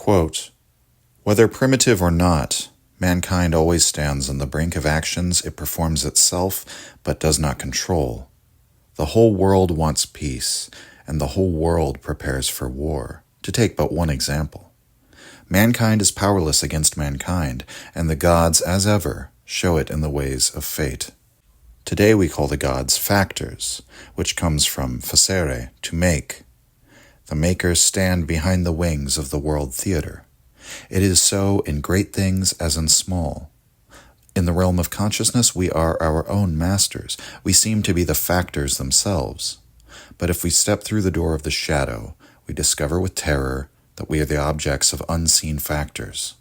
Quote, "Whether primitive or not, mankind always stands on the brink of actions it performs itself but does not control. The whole world wants peace, and the whole world prepares for war, to take but one example. Mankind is powerless against mankind, and the gods, as ever, show it in the ways of fate. Today we call the gods factors, which comes from facere, to make. The makers stand behind the wings of the world theater. It is so in great things as in small. In the realm of consciousness, we are our own masters. We seem to be the factors themselves. But if we step through the door of the shadow, we discover with terror that we are the objects of unseen factors.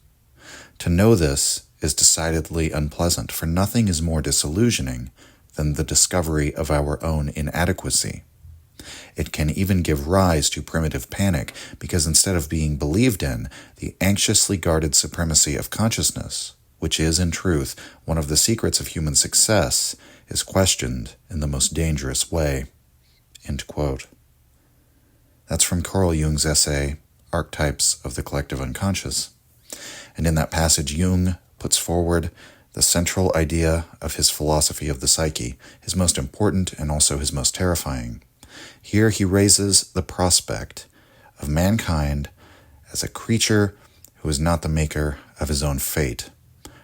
To know this is decidedly unpleasant, for nothing is more disillusioning than the discovery of our own inadequacy. It can even give rise to primitive panic, because instead of being believed in, the anxiously guarded supremacy of consciousness, which is, in truth, one of the secrets of human success, is questioned in the most dangerous way." End quote. That's from Carl Jung's essay, Archetypes of the Collective Unconscious. And in that passage, Jung puts forward the central idea of his philosophy of the psyche, his most important and also his most terrifying. Here he raises the prospect of mankind as a creature who is not the maker of his own fate,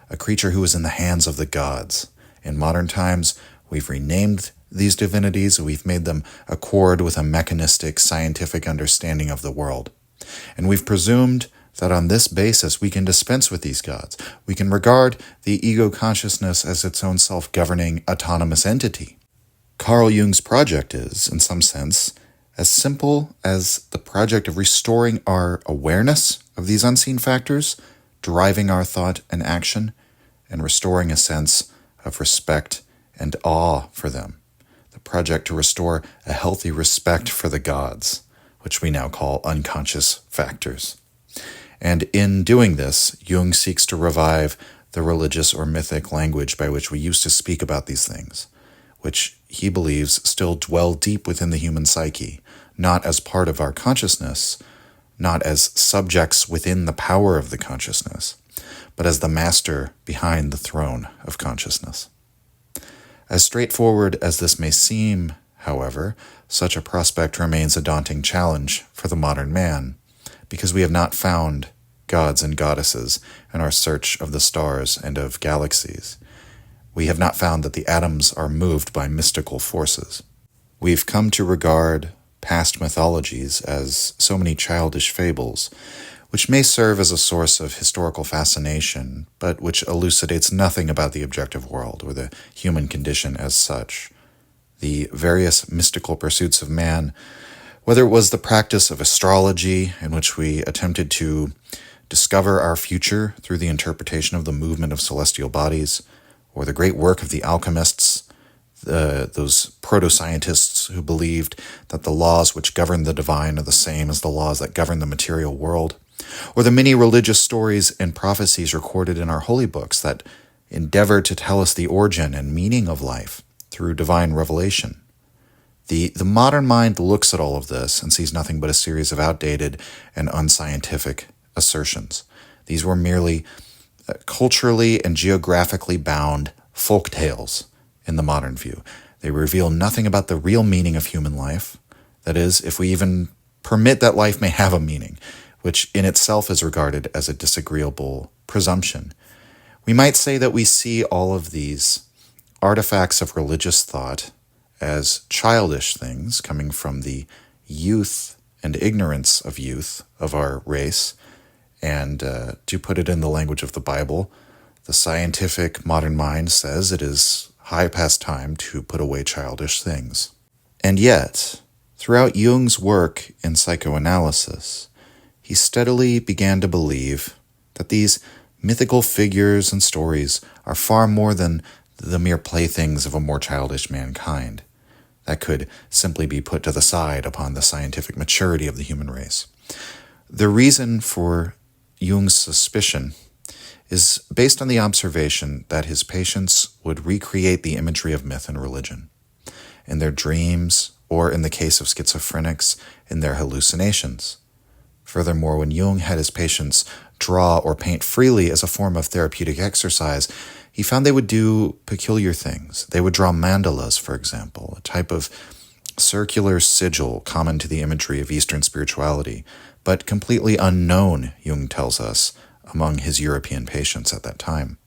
a creature who is in the hands of the gods. In modern times, we've renamed these divinities, we've made them accord with a mechanistic, scientific understanding of the world. And we've presumed that on this basis we can dispense with these gods. We can regard the ego consciousness as its own self-governing, autonomous entity. Carl Jung's project is, in some sense, as simple as the project of restoring our awareness of these unseen factors, driving our thought and action, and restoring a sense of respect and awe for them. The project to restore a healthy respect for the gods, which we now call unconscious factors. And in doing this, Jung seeks to revive the religious or mythic language by which we used to speak about these things, which he believes still dwell deep within the human psyche, not as part of our consciousness, not as subjects within the power of the consciousness, but as the master behind the throne of consciousness. As straightforward as this may seem, however, such a prospect remains a daunting challenge for the modern man, because we have not found gods and goddesses in our search of the stars and of galaxies. We have not found that the atoms are moved by mystical forces. We've come to regard past mythologies as so many childish fables, which may serve as a source of historical fascination, but which elucidates nothing about the objective world or the human condition as such. The various mystical pursuits of man, whether it was the practice of astrology, in which we attempted to discover our future through the interpretation of the movement of celestial bodies, or the great work of the alchemists, those proto-scientists who believed that the laws which govern the divine are the same as the laws that govern the material world, or the many religious stories and prophecies recorded in our holy books that endeavor to tell us the origin and meaning of life through divine revelation. The modern mind looks at all of this and sees nothing but a series of outdated and unscientific assertions. These were merely culturally and geographically bound folk tales in the modern view. They reveal nothing about the real meaning of human life. That is, if we even permit that life may have a meaning, which in itself is regarded as a disagreeable presumption. We might say that we see all of these artifacts of religious thought as childish things coming from the youth and ignorance of youth of our race. And to put it in the language of the Bible, the scientific modern mind says it is high past time to put away childish things. And yet, throughout Jung's work in psychoanalysis, he steadily began to believe that these mythical figures and stories are far more than the mere playthings of a more childish mankind that could simply be put to the side upon the scientific maturity of the human race. The reason for Jung's suspicion is based on the observation that his patients would recreate the imagery of myth and religion in their dreams, or in the case of schizophrenics, in their hallucinations. Furthermore, when Jung had his patients draw or paint freely as a form of therapeutic exercise, he found they would do peculiar things. They would draw mandalas, for example, a type of circular sigil common to the imagery of Eastern spirituality, but completely unknown, Jung tells us, among his European patients at that time.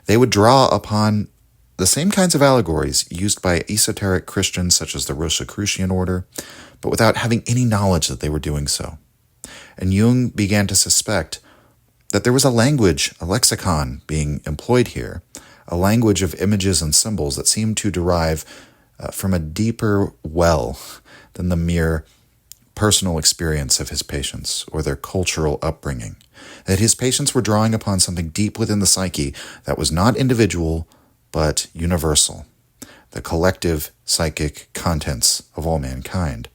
They would draw upon the same kinds of allegories used by esoteric Christians such as the Rosicrucian order, but without having any knowledge that they were doing so. And Jung began to suspect that there was a language, a lexicon being employed here, a language of images and symbols that seemed to derive from a deeper well than the mere personal experience of his patients or their cultural upbringing. That his patients were drawing upon something deep within the psyche that was not individual, but universal, the collective psychic contents of all mankind,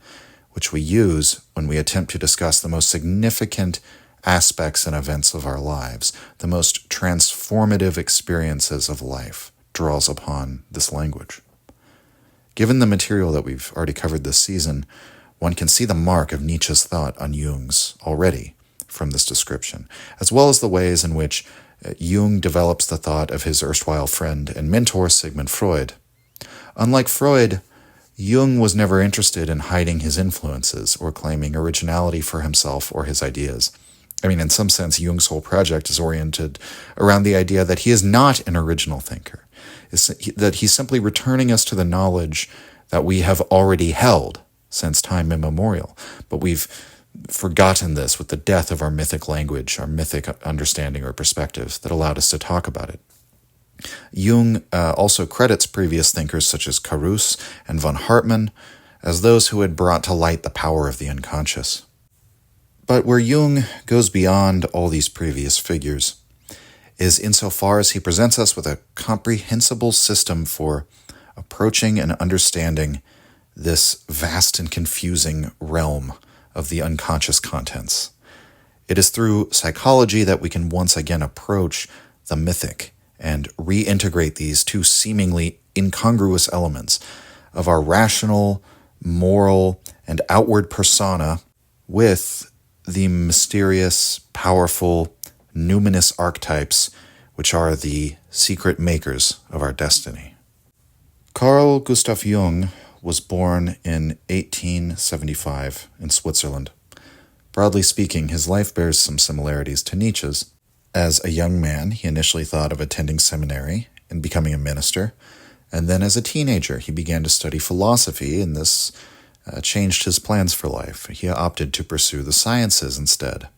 which we use when we attempt to discuss the most significant aspects and events of our lives. The most transformative experiences of life draws upon this language. Given the material that we've already covered this season, one can see the mark of Nietzsche's thought on Jung's already from this description, as well as the ways in which Jung develops the thought of his erstwhile friend and mentor Sigmund Freud. Unlike Freud, Jung was never interested in hiding his influences or claiming originality for himself or his ideas. I mean, in some sense, Jung's whole project is oriented around the idea that he is not an original thinker, that he's simply returning us to the knowledge that we have already held since time immemorial, but we've forgotten this with the death of our mythic language, our mythic understanding or perspective that allowed us to talk about it. Jung also credits previous thinkers such as Carus and von Hartmann as those who had brought to light the power of the unconscious. But where Jung goes beyond all these previous figures is insofar as he presents us with a comprehensible system for approaching and understanding this vast and confusing realm of the unconscious contents. It is through psychology that we can once again approach the mythic and reintegrate these two seemingly incongruous elements of our rational, moral, and outward persona with the mysterious, powerful, numinous archetypes, which are the secret makers of our destiny. Carl Gustav Jung was born in 1875 in Switzerland. Broadly speaking, his life bears some similarities to Nietzsche's. As a young man, he initially thought of attending seminary and becoming a minister, and then as a teenager, he began to study philosophy, and this changed his plans for life. He opted to pursue the sciences instead.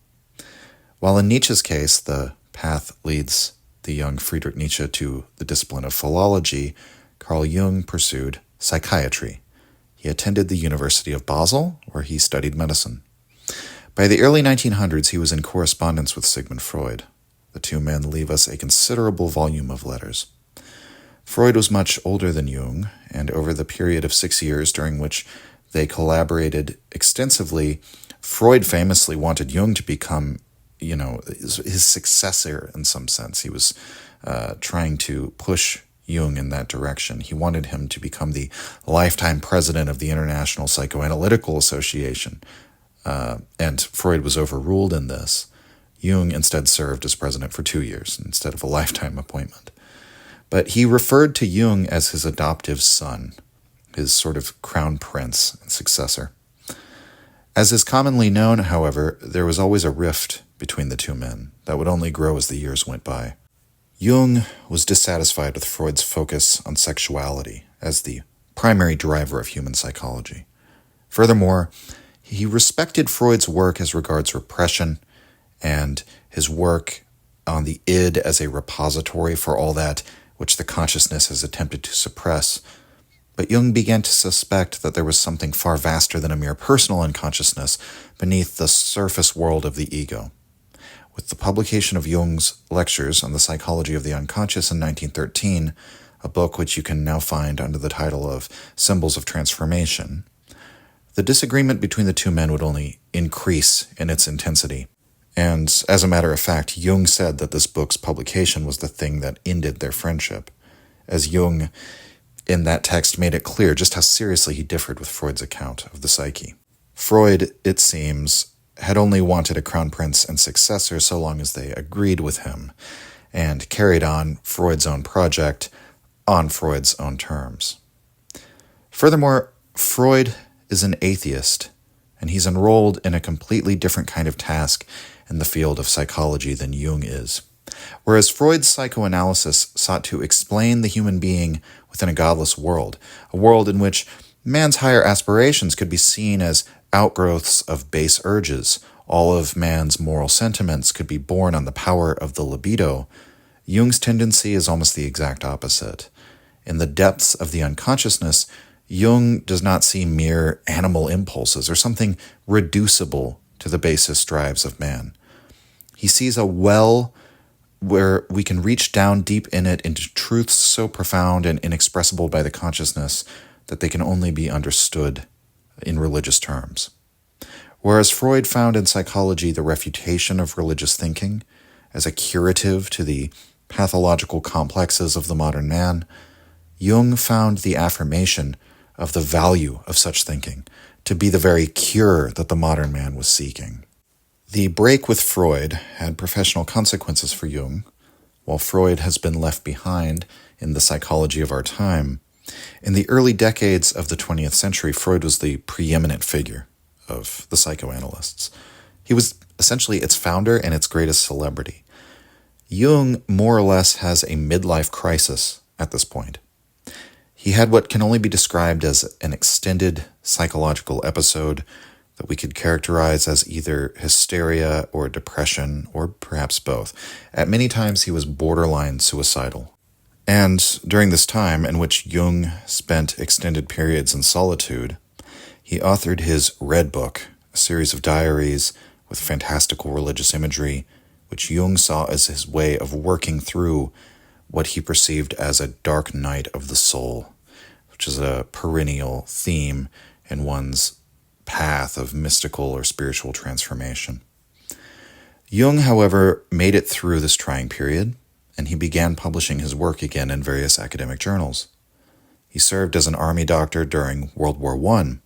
While in Nietzsche's case, the path leads the young Friedrich Nietzsche to the discipline of philology, Carl Jung pursued psychiatry. He attended the University of Basel, where he studied medicine. By the early 1900s, he was in correspondence with Sigmund Freud. The two men leave us a considerable volume of letters. Freud was much older than Jung, and over the period of 6 years during which they collaborated extensively, Freud famously wanted Jung to become, his successor in some sense. He was trying to push Jung in that direction. He wanted him to become the lifetime president of the International Psychoanalytical Association, and Freud was overruled in this. Jung instead served as president for 2 years instead of a lifetime appointment. But he referred to Jung as his adoptive son, his sort of crown prince and successor. As is commonly known, however, there was always a rift between the two men that would only grow as the years went by. Jung was dissatisfied with Freud's focus on sexuality as the primary driver of human psychology. Furthermore, he respected Freud's work as regards repression and his work on the id as a repository for all that which the consciousness has attempted to suppress. But Jung began to suspect that there was something far vaster than a mere personal unconsciousness beneath the surface world of the ego. With the publication of Jung's lectures on the psychology of the unconscious in 1913, a book which you can now find under the title of Symbols of Transformation, the disagreement between the two men would only increase in its intensity. And as a matter of fact, Jung said that this book's publication was the thing that ended their friendship, as Jung in that text made it clear just how seriously he differed with Freud's account of the psyche. Freud, it seems, had only wanted a crown prince and successor so long as they agreed with him, and carried on Freud's own project on Freud's own terms. Furthermore, Freud is an atheist, and he's enrolled in a completely different kind of task in the field of psychology than Jung is. Whereas Freud's psychoanalysis sought to explain the human being within a godless world, a world in which man's higher aspirations could be seen as outgrowths of base urges, all of man's moral sentiments could be born on the power of the libido, Jung's tendency is almost the exact opposite. In the depths of the unconsciousness, Jung does not see mere animal impulses or something reducible to the basest drives of man. He sees a well where we can reach down deep in it into truths so profound and inexpressible by the consciousness that they can only be understood in religious terms. Whereas Freud found in psychology the refutation of religious thinking as a curative to the pathological complexes of the modern man, Jung found the affirmation of the value of such thinking to be the very cure that the modern man was seeking. The break with Freud had professional consequences for Jung. While Freud has been left behind in the psychology of our time, in the early decades of the 20th century, Freud was the preeminent figure of the psychoanalysts. He was essentially its founder and its greatest celebrity. Jung more or less has a midlife crisis at this point. He had what can only be described as an extended psychological episode that we could characterize as either hysteria or depression, or perhaps both. At many times he was borderline suicidal. And during this time, in which Jung spent extended periods in solitude, he authored his Red Book, a series of diaries with fantastical religious imagery, which Jung saw as his way of working through what he perceived as a dark night of the soul, which is a perennial theme in one's path of mystical or spiritual transformation. Jung, however, made it through this trying period, and he began publishing his work again in various academic journals. He served as an army doctor during World War I.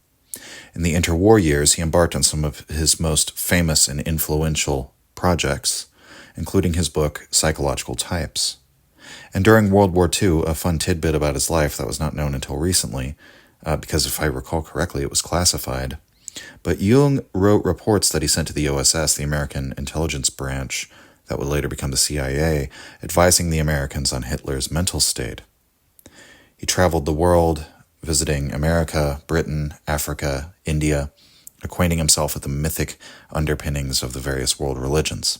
In the interwar years, he embarked on some of his most famous and influential projects, including his book, Psychological Types. And during World War II, a fun tidbit about his life that was not known until recently, because if I recall correctly, it was classified, but Jung wrote reports that he sent to the OSS, the American intelligence branch, that would later become the CIA, advising the Americans on Hitler's mental state. He traveled the world, visiting America, Britain, Africa, India, acquainting himself with the mythic underpinnings of the various world religions.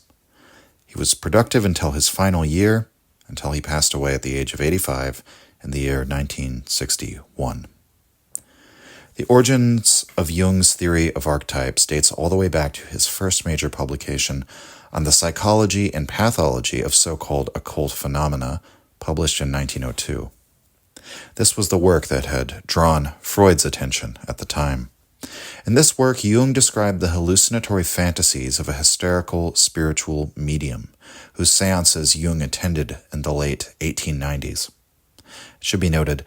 He was productive until his final year, until he passed away at the age of 85 in the year 1961. The origins of Jung's theory of archetypes dates all the way back to his first major publication on the psychology and pathology of so-called occult phenomena, published in 1902. This was the work that had drawn Freud's attention at the time. In this work, Jung described the hallucinatory fantasies of a hysterical spiritual medium, whose seances Jung attended in the late 1890s. It should be noted,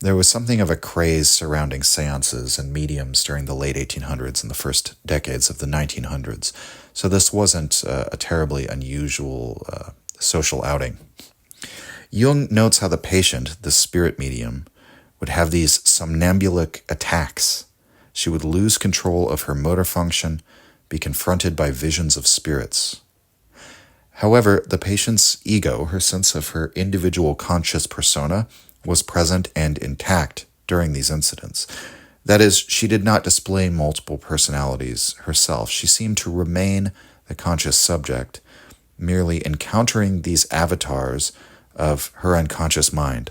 there was something of a craze surrounding seances and mediums during the late 1800s and the first decades of the 1900s, so this wasn't a terribly unusual social outing. Jung notes how the patient, the spirit medium, would have these somnambulic attacks. She would lose control of her motor function, be confronted by visions of spirits. However, the patient's ego, her sense of her individual conscious persona, was present and intact during these incidents. That is, she did not display multiple personalities herself. She seemed to remain the conscious subject, merely encountering these avatars of her unconscious mind.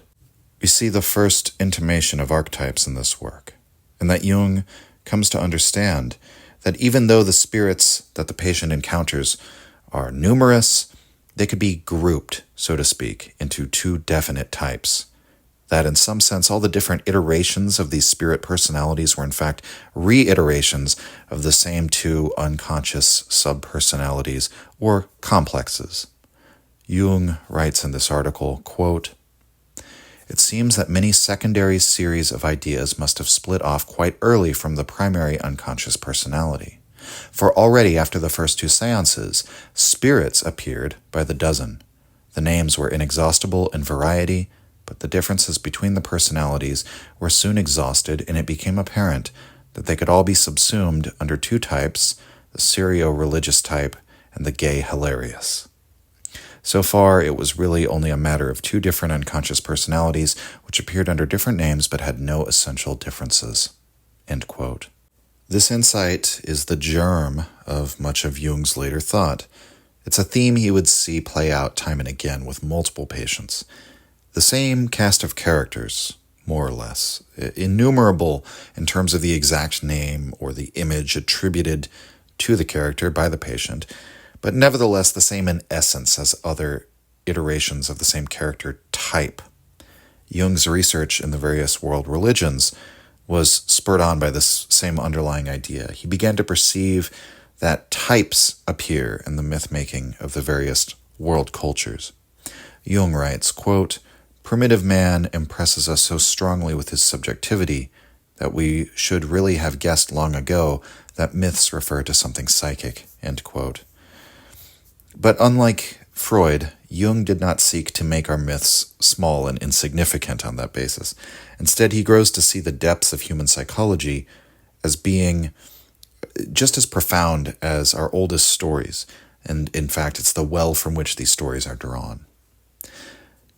We see the first intimation of archetypes in this work, and that Jung comes to understand that even though the spirits that the patient encounters are numerous, they could be grouped, so to speak, into two definite types. That in some sense, all the different iterations of these spirit personalities were in fact reiterations of the same two unconscious subpersonalities or complexes. Jung writes in this article, quote, "It seems that many secondary series of ideas must have split off quite early from the primary unconscious personality. For already after the first two seances, spirits appeared by the dozen. The names were inexhaustible in variety, but the differences between the personalities were soon exhausted, and it became apparent that they could all be subsumed under two types, the serio-religious type and the gay hilarious. So far, it was really only a matter of two different unconscious personalities which appeared under different names but had no essential differences." End quote. This insight is the germ of much of Jung's later thought. It's a theme he would see play out time and again with multiple patients. The same cast of characters, more or less, innumerable in terms of the exact name or the image attributed to the character by the patient, but nevertheless the same in essence as other iterations of the same character type. Jung's research in the various world religions was spurred on by this same underlying idea. He began to perceive that types appear in the myth-making of the various world cultures. Jung writes, quote, "Primitive man impresses us so strongly with his subjectivity that we should really have guessed long ago that myths refer to something psychic," end quote. But unlike Freud, Jung did not seek to make our myths small and insignificant on that basis. Instead, he grows to see the depths of human psychology as being just as profound as our oldest stories, and in fact, it's the well from which these stories are drawn.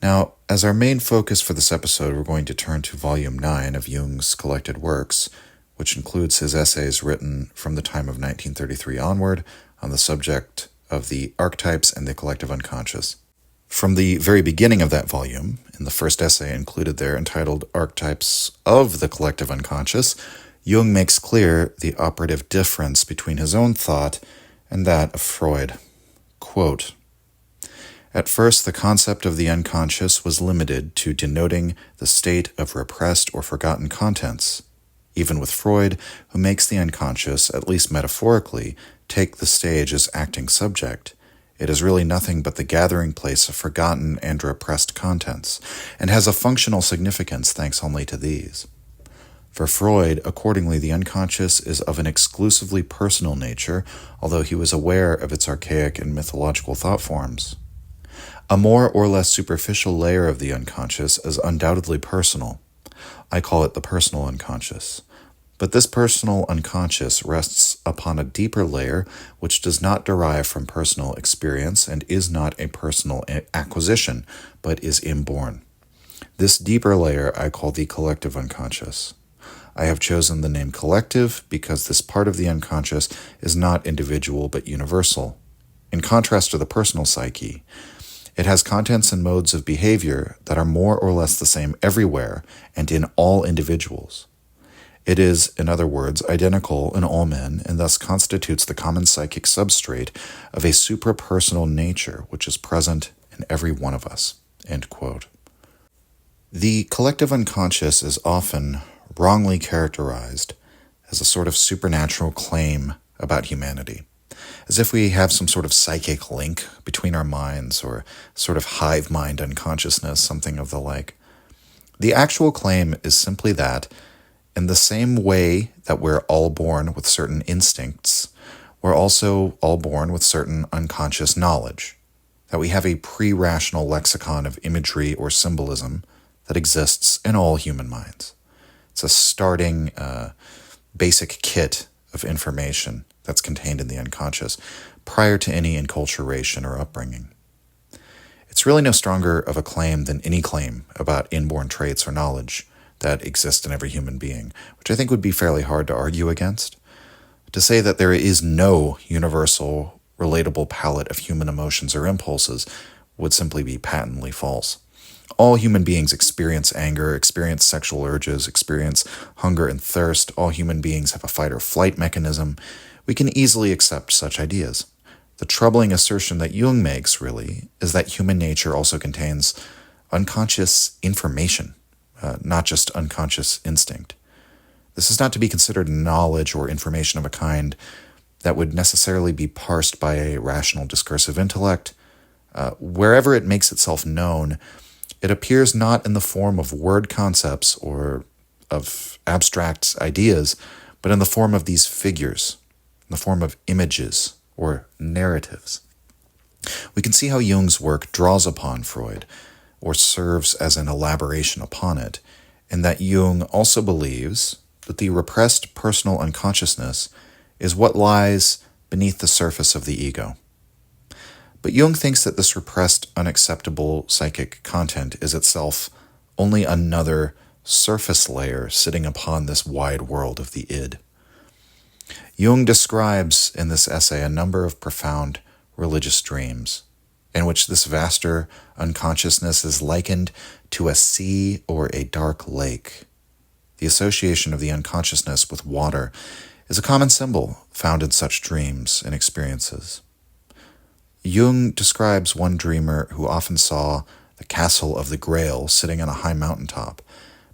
Now, as our main focus for this episode, we're going to turn to Volume 9 of Jung's collected works, which includes his essays written from the time of 1933 onward on the subject of the archetypes and the collective unconscious. From the very beginning of that volume, in the first essay included there entitled Archetypes of the Collective Unconscious, Jung makes clear the operative difference between his own thought and that of Freud. Quote, "At first, the concept of the unconscious was limited to denoting the state of repressed or forgotten contents. Even with Freud, who makes the unconscious, at least metaphorically, take the stage as acting subject, it is really nothing but the gathering place of forgotten and repressed contents, and has a functional significance thanks only to these. For Freud, accordingly, the unconscious is of an exclusively personal nature, although he was aware of its archaic and mythological thought forms. A more or less superficial layer of the unconscious is undoubtedly personal. I call it the personal unconscious. But this personal unconscious rests upon a deeper layer which does not derive from personal experience and is not a personal acquisition, but is inborn. This deeper layer I call the collective unconscious. I have chosen the name collective because this part of the unconscious is not individual but universal. In contrast to the personal psyche, it has contents and modes of behavior that are more or less the same everywhere and in all individuals. It is, in other words, identical in all men, and thus constitutes the common psychic substrate of a suprapersonal nature which is present in every one of us." End quote. The collective unconscious is often wrongly characterized as a sort of supernatural claim about humanity, as if we have some sort of psychic link between our minds or sort of hive mind unconsciousness, something of the like. The actual claim is simply that, in the same way that we're all born with certain instincts, we're also all born with certain unconscious knowledge, that we have a pre-rational lexicon of imagery or symbolism that exists in all human minds. It's a starting basic kit of information that's contained in the unconscious prior to any enculturation or upbringing. It's really no stronger of a claim than any claim about inborn traits or knowledge that exist in every human being, which I think would be fairly hard to argue against. To say that there is no universal, relatable palette of human emotions or impulses would simply be patently false. All human beings experience anger, experience sexual urges, experience hunger and thirst. All human beings have a fight or flight mechanism. We can easily accept such ideas. The troubling assertion that Jung makes, really, is that human nature also contains unconscious information, not just unconscious instinct. This is not to be considered knowledge or information of a kind that would necessarily be parsed by a rational discursive intellect. Wherever it makes itself known, it appears not in the form of word concepts or of abstract ideas, but in the form of these figures, the form of images or narratives. We can see how Jung's work draws upon Freud, or serves as an elaboration upon it, and that Jung also believes that the repressed personal unconsciousness is what lies beneath the surface of the ego. But Jung thinks that this repressed, unacceptable psychic content is itself only another surface layer sitting upon this wide world of the id. Jung describes in this essay a number of profound religious dreams, in which this vaster unconsciousness is likened to a sea or a dark lake. The association of the unconsciousness with water is a common symbol found in such dreams and experiences. Jung describes one dreamer who often saw the castle of the Grail sitting on a high mountaintop,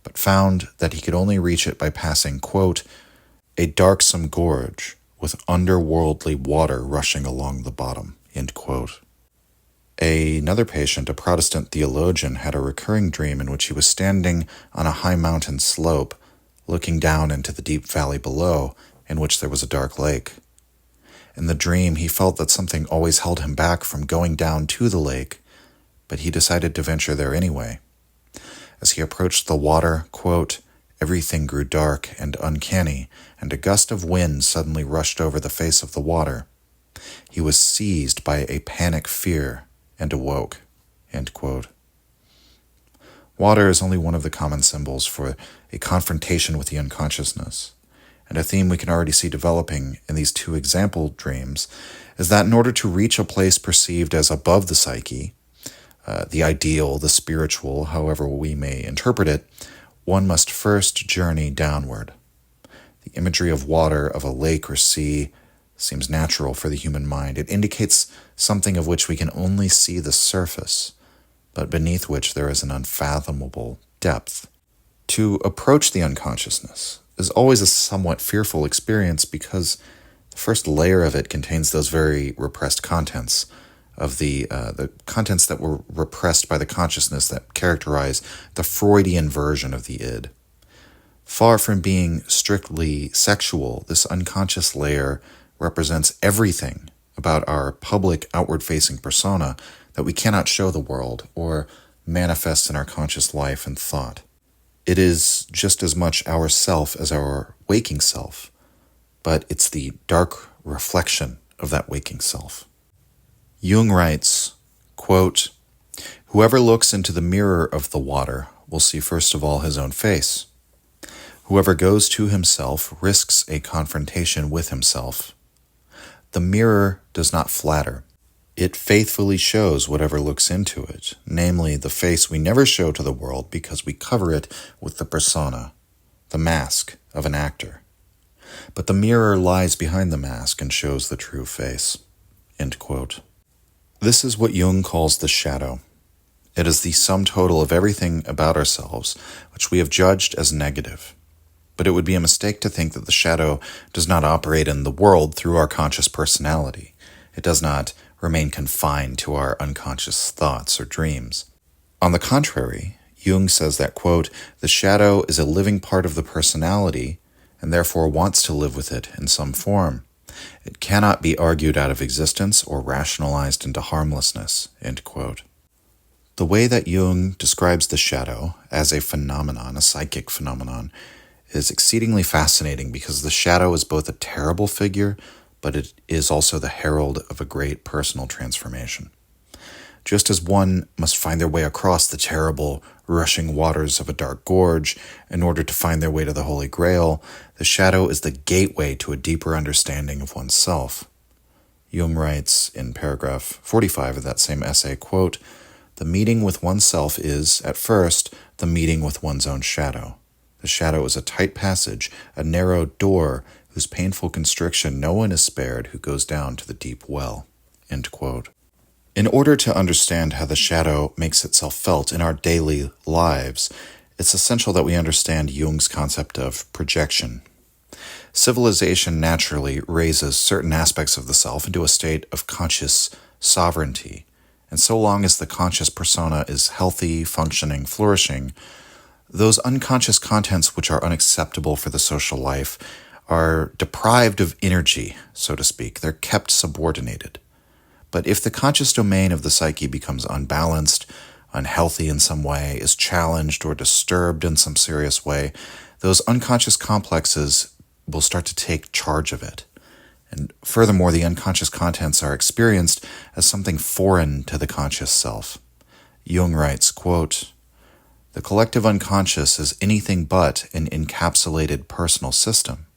but found that he could only reach it by passing, quote, a darksome gorge with underworldly water rushing along the bottom, end quote. Another patient, a Protestant theologian, had a recurring dream in which he was standing on a high mountain slope, looking down into the deep valley below, in which there was a dark lake. In the dream, he felt that something always held him back from going down to the lake, but he decided to venture there anyway. As he approached the water, quote, everything grew dark and uncanny, and a gust of wind suddenly rushed over the face of the water. He was seized by a panic fear and awoke, end quote. Water is only one of the common symbols for a confrontation with the unconsciousness, and a theme we can already see developing in these two example dreams is that in order to reach a place perceived as above the psyche, the ideal, the spiritual, however we may interpret it, one must first journey downward. The imagery of water, of a lake or sea, seems natural for the human mind. It indicates something of which we can only see the surface, but beneath which there is an unfathomable depth. To approach the unconsciousness is always a somewhat fearful experience because the first layer of it contains those very repressed contents of the contents that were repressed by the consciousness that characterize the Freudian version of the id. Far from being strictly sexual, this unconscious layer represents everything about our public outward-facing persona that we cannot show the world or manifest in our conscious life and thought. It is just as much our self as our waking self, but it's the dark reflection of that waking self. Jung writes, quote, whoever looks into the mirror of the water will see first of all his own face. Whoever goes to himself risks a confrontation with himself. The mirror does not flatter. It faithfully shows whatever looks into it, namely the face we never show to the world because we cover it with the persona, the mask of an actor. But the mirror lies behind the mask and shows the true face. End quote. This is what Jung calls the shadow. It is the sum total of everything about ourselves which we have judged as negative. But it would be a mistake to think that the shadow does not operate in the world through our conscious personality. It does not remain confined to our unconscious thoughts or dreams. On the contrary, Jung says that, quote, the shadow is a living part of the personality and therefore wants to live with it in some form. It cannot be argued out of existence or rationalized into harmlessness, end quote. The way that Jung describes the shadow as a phenomenon, a psychic phenomenon, is exceedingly fascinating because the shadow is both a terrible figure, but it is also the herald of a great personal transformation. Just as one must find their way across the terrible, rushing waters of a dark gorge in order to find their way to the Holy Grail, the shadow is the gateway to a deeper understanding of oneself. Jung writes in paragraph 45 of that same essay, quote, the meeting with oneself is, at first, the meeting with one's own shadow. The shadow is a tight passage, a narrow door, whose painful constriction no one is spared who goes down to the deep well. End quote. In order to understand how the shadow makes itself felt in our daily lives, it's essential that we understand Jung's concept of projection. Civilization naturally raises certain aspects of the self into a state of conscious sovereignty, and so long as the conscious persona is healthy, functioning, flourishing, those unconscious contents which are unacceptable for the social life are deprived of energy, so to speak. They're kept subordinated. But if the conscious domain of the psyche becomes unbalanced, unhealthy in some way, is challenged or disturbed in some serious way, those unconscious complexes will start to take charge of it. And furthermore, the unconscious contents are experienced as something foreign to the conscious self. Jung writes, quote, "The collective unconscious is anything but an encapsulated personal system.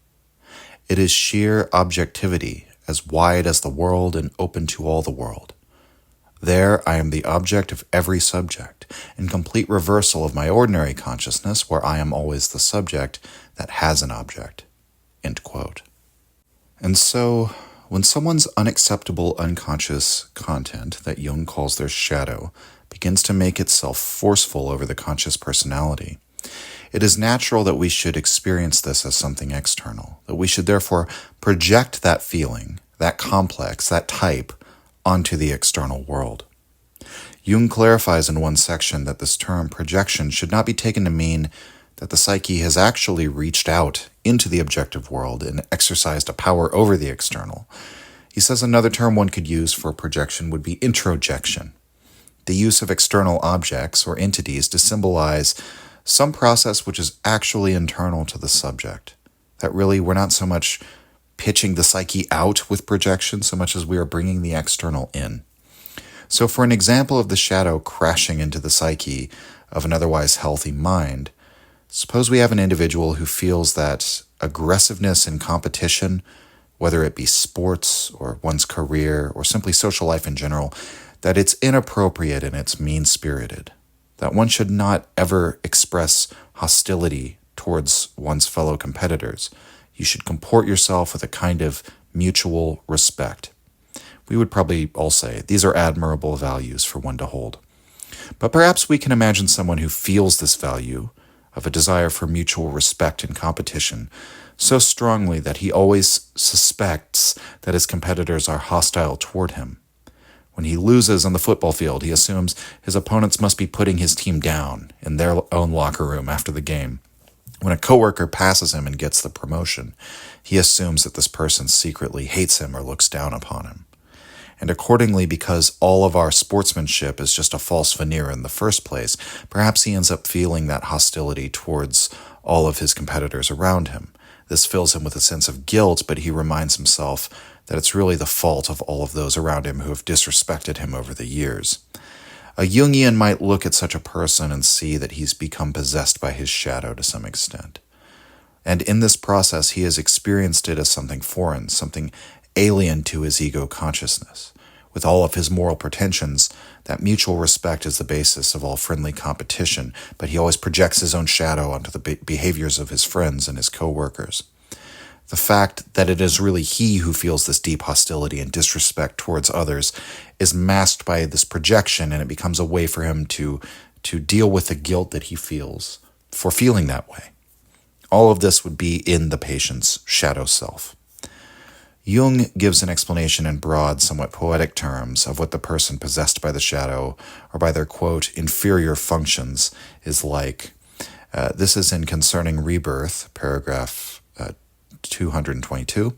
It is sheer objectivity, as wide as the world and open to all the world. There I am the object of every subject, in complete reversal of my ordinary consciousness, where I am always the subject that has an object." End quote. And so, when someone's unacceptable unconscious content, that Jung calls their shadow, begins to make itself forceful over the conscious personality, it is natural that we should experience this as something external, that we should therefore project that feeling, that complex, that type, onto the external world. Jung clarifies in one section that this term projection should not be taken to mean that the psyche has actually reached out into the objective world and exercised a power over the external. He says another term one could use for projection would be introjection, the use of external objects or entities to symbolize some process which is actually internal to the subject. That really we're not so much pitching the psyche out with projection so much as we are bringing the external in. So for an example of the shadow crashing into the psyche of an otherwise healthy mind, suppose we have an individual who feels that aggressiveness in competition, whether it be sports or one's career or simply social life in general, that it's inappropriate and it's mean-spirited, that one should not ever express hostility towards one's fellow competitors. You should comport yourself with a kind of mutual respect. We would probably all say these are admirable values for one to hold. But perhaps we can imagine someone who feels this value of a desire for mutual respect and competition so strongly that he always suspects that his competitors are hostile toward him. When he loses on the football field, he assumes his opponents must be putting his team down in their own locker room after the game. When a coworker passes him and gets the promotion, he assumes that this person secretly hates him or looks down upon him. And accordingly, because all of our sportsmanship is just a false veneer in the first place, perhaps he ends up feeling that hostility towards all of his competitors around him. This fills him with a sense of guilt, but he reminds himself that it's really the fault of all of those around him who have disrespected him over the years. A Jungian might look at such a person and see that he's become possessed by his shadow to some extent. And in this process, he has experienced it as something foreign, something alien to his ego consciousness. With all of his moral pretensions, that mutual respect is the basis of all friendly competition, but he always projects his own shadow onto the behaviors of his friends and his co-workers. The fact that it is really he who feels this deep hostility and disrespect towards others is masked by this projection, and it becomes a way for him to deal with the guilt that he feels for feeling that way. All of this would be in the patient's shadow self. Jung gives an explanation in broad, somewhat poetic terms of what the person possessed by the shadow, or by their, quote, inferior functions, is like. This is in Concerning Rebirth, paragraph 222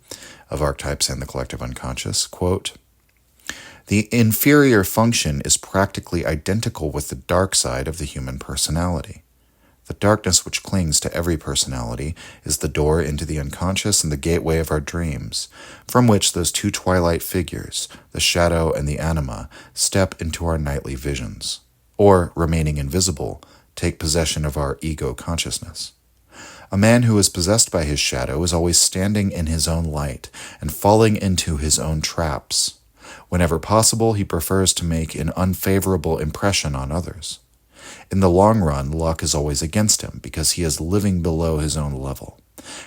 of Archetypes and the Collective Unconscious, quote, "The inferior function is practically identical with the dark side of the human personality. The darkness which clings to every personality is the door into the unconscious and the gateway of our dreams, from which those two twilight figures, the shadow and the anima, step into our nightly visions, or, remaining invisible, take possession of our ego consciousness. A man who is possessed by his shadow is always standing in his own light and falling into his own traps. Whenever possible, he prefers to make an unfavorable impression on others. In the long run, luck is always against him because he is living below his own level,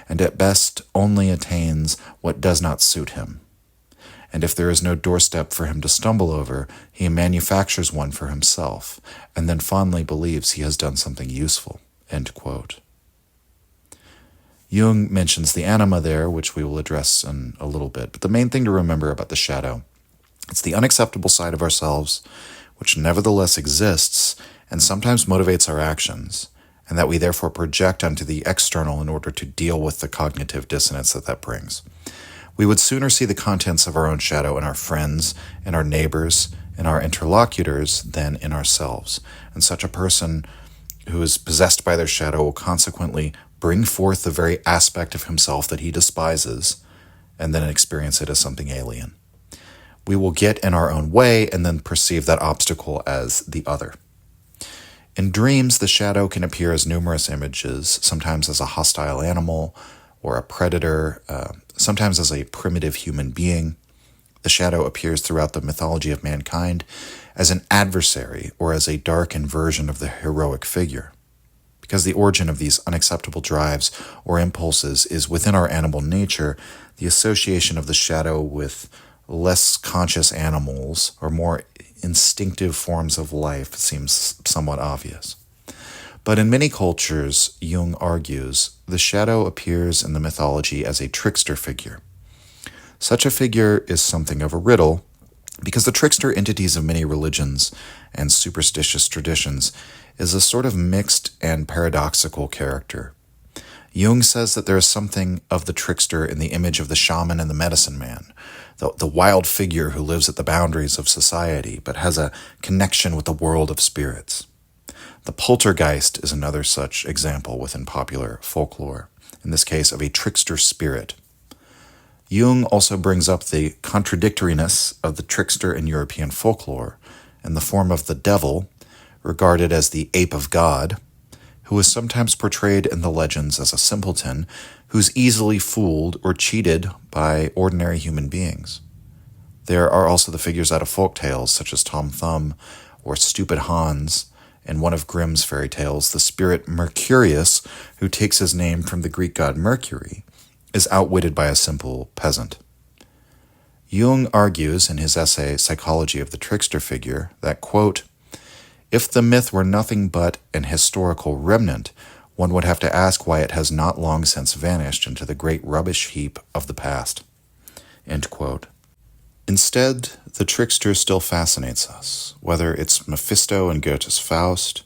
and at best only attains what does not suit him. And if there is no doorstep for him to stumble over, he manufactures one for himself, and then fondly believes he has done something useful." End quote. Jung mentions the anima there, which we will address in a little bit, but the main thing to remember about the shadow, it's the unacceptable side of ourselves, which nevertheless exists and sometimes motivates our actions, and that we therefore project onto the external in order to deal with the cognitive dissonance that brings. We would sooner see the contents of our own shadow in our friends, in our neighbors, in our interlocutors than in ourselves. And such a person who is possessed by their shadow will consequently bring forth the very aspect of himself that he despises and then experience it as something alien. We will get in our own way and then perceive that obstacle as the other. In dreams, the shadow can appear as numerous images, sometimes as a hostile animal or a predator, sometimes as a primitive human being. The shadow appears throughout the mythology of mankind as an adversary or as a darkened version of the heroic figure. Because the origin of these unacceptable drives or impulses is within our animal nature, the association of the shadow with less conscious animals or more instinctive forms of life seems somewhat obvious. But in many cultures, Jung argues, the shadow appears in the mythology as a trickster figure. Such a figure is something of a riddle, because the trickster entities of many religions and superstitious traditions is a sort of mixed and paradoxical character. Jung says that there is something of the trickster in the image of the shaman and the medicine man, the wild figure who lives at the boundaries of society but has a connection with the world of spirits. The poltergeist is another such example within popular folklore, in this case of a trickster spirit. Jung also brings up the contradictoriness of the trickster in European folklore in the form of the devil, regarded as the ape of God, who is sometimes portrayed in the legends as a simpleton who's easily fooled or cheated by ordinary human beings. There are also the figures out of folk tales such as Tom Thumb or Stupid Hans. In one of Grimm's fairy tales, the spirit Mercurius, who takes his name from the Greek god Mercury, is outwitted by a simple peasant. Jung argues in his essay Psychology of the Trickster Figure that, quote, if the myth were nothing but an historical remnant, one would have to ask why it has not long since vanished into the great rubbish heap of the past. End quote. Instead, the trickster still fascinates us, whether it's Mephisto in Goethe's Faust,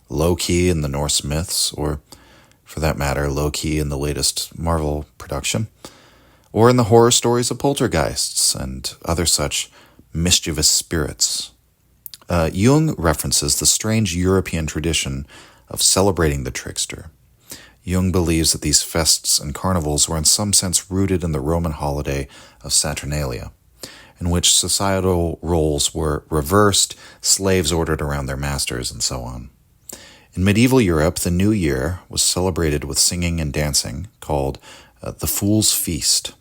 Loki in the Norse myths, or, for that matter, Loki in the latest Marvel production, or in the horror stories of poltergeists and other such mischievous spirits. Jung references the strange European tradition of celebrating the trickster. Jung believes that these fests and carnivals were in some sense rooted in the Roman holiday of Saturnalia, in which societal roles were reversed, slaves ordered around their masters, and so on. In medieval Europe, the New Year was celebrated with singing and dancing, called the Fool's Feast.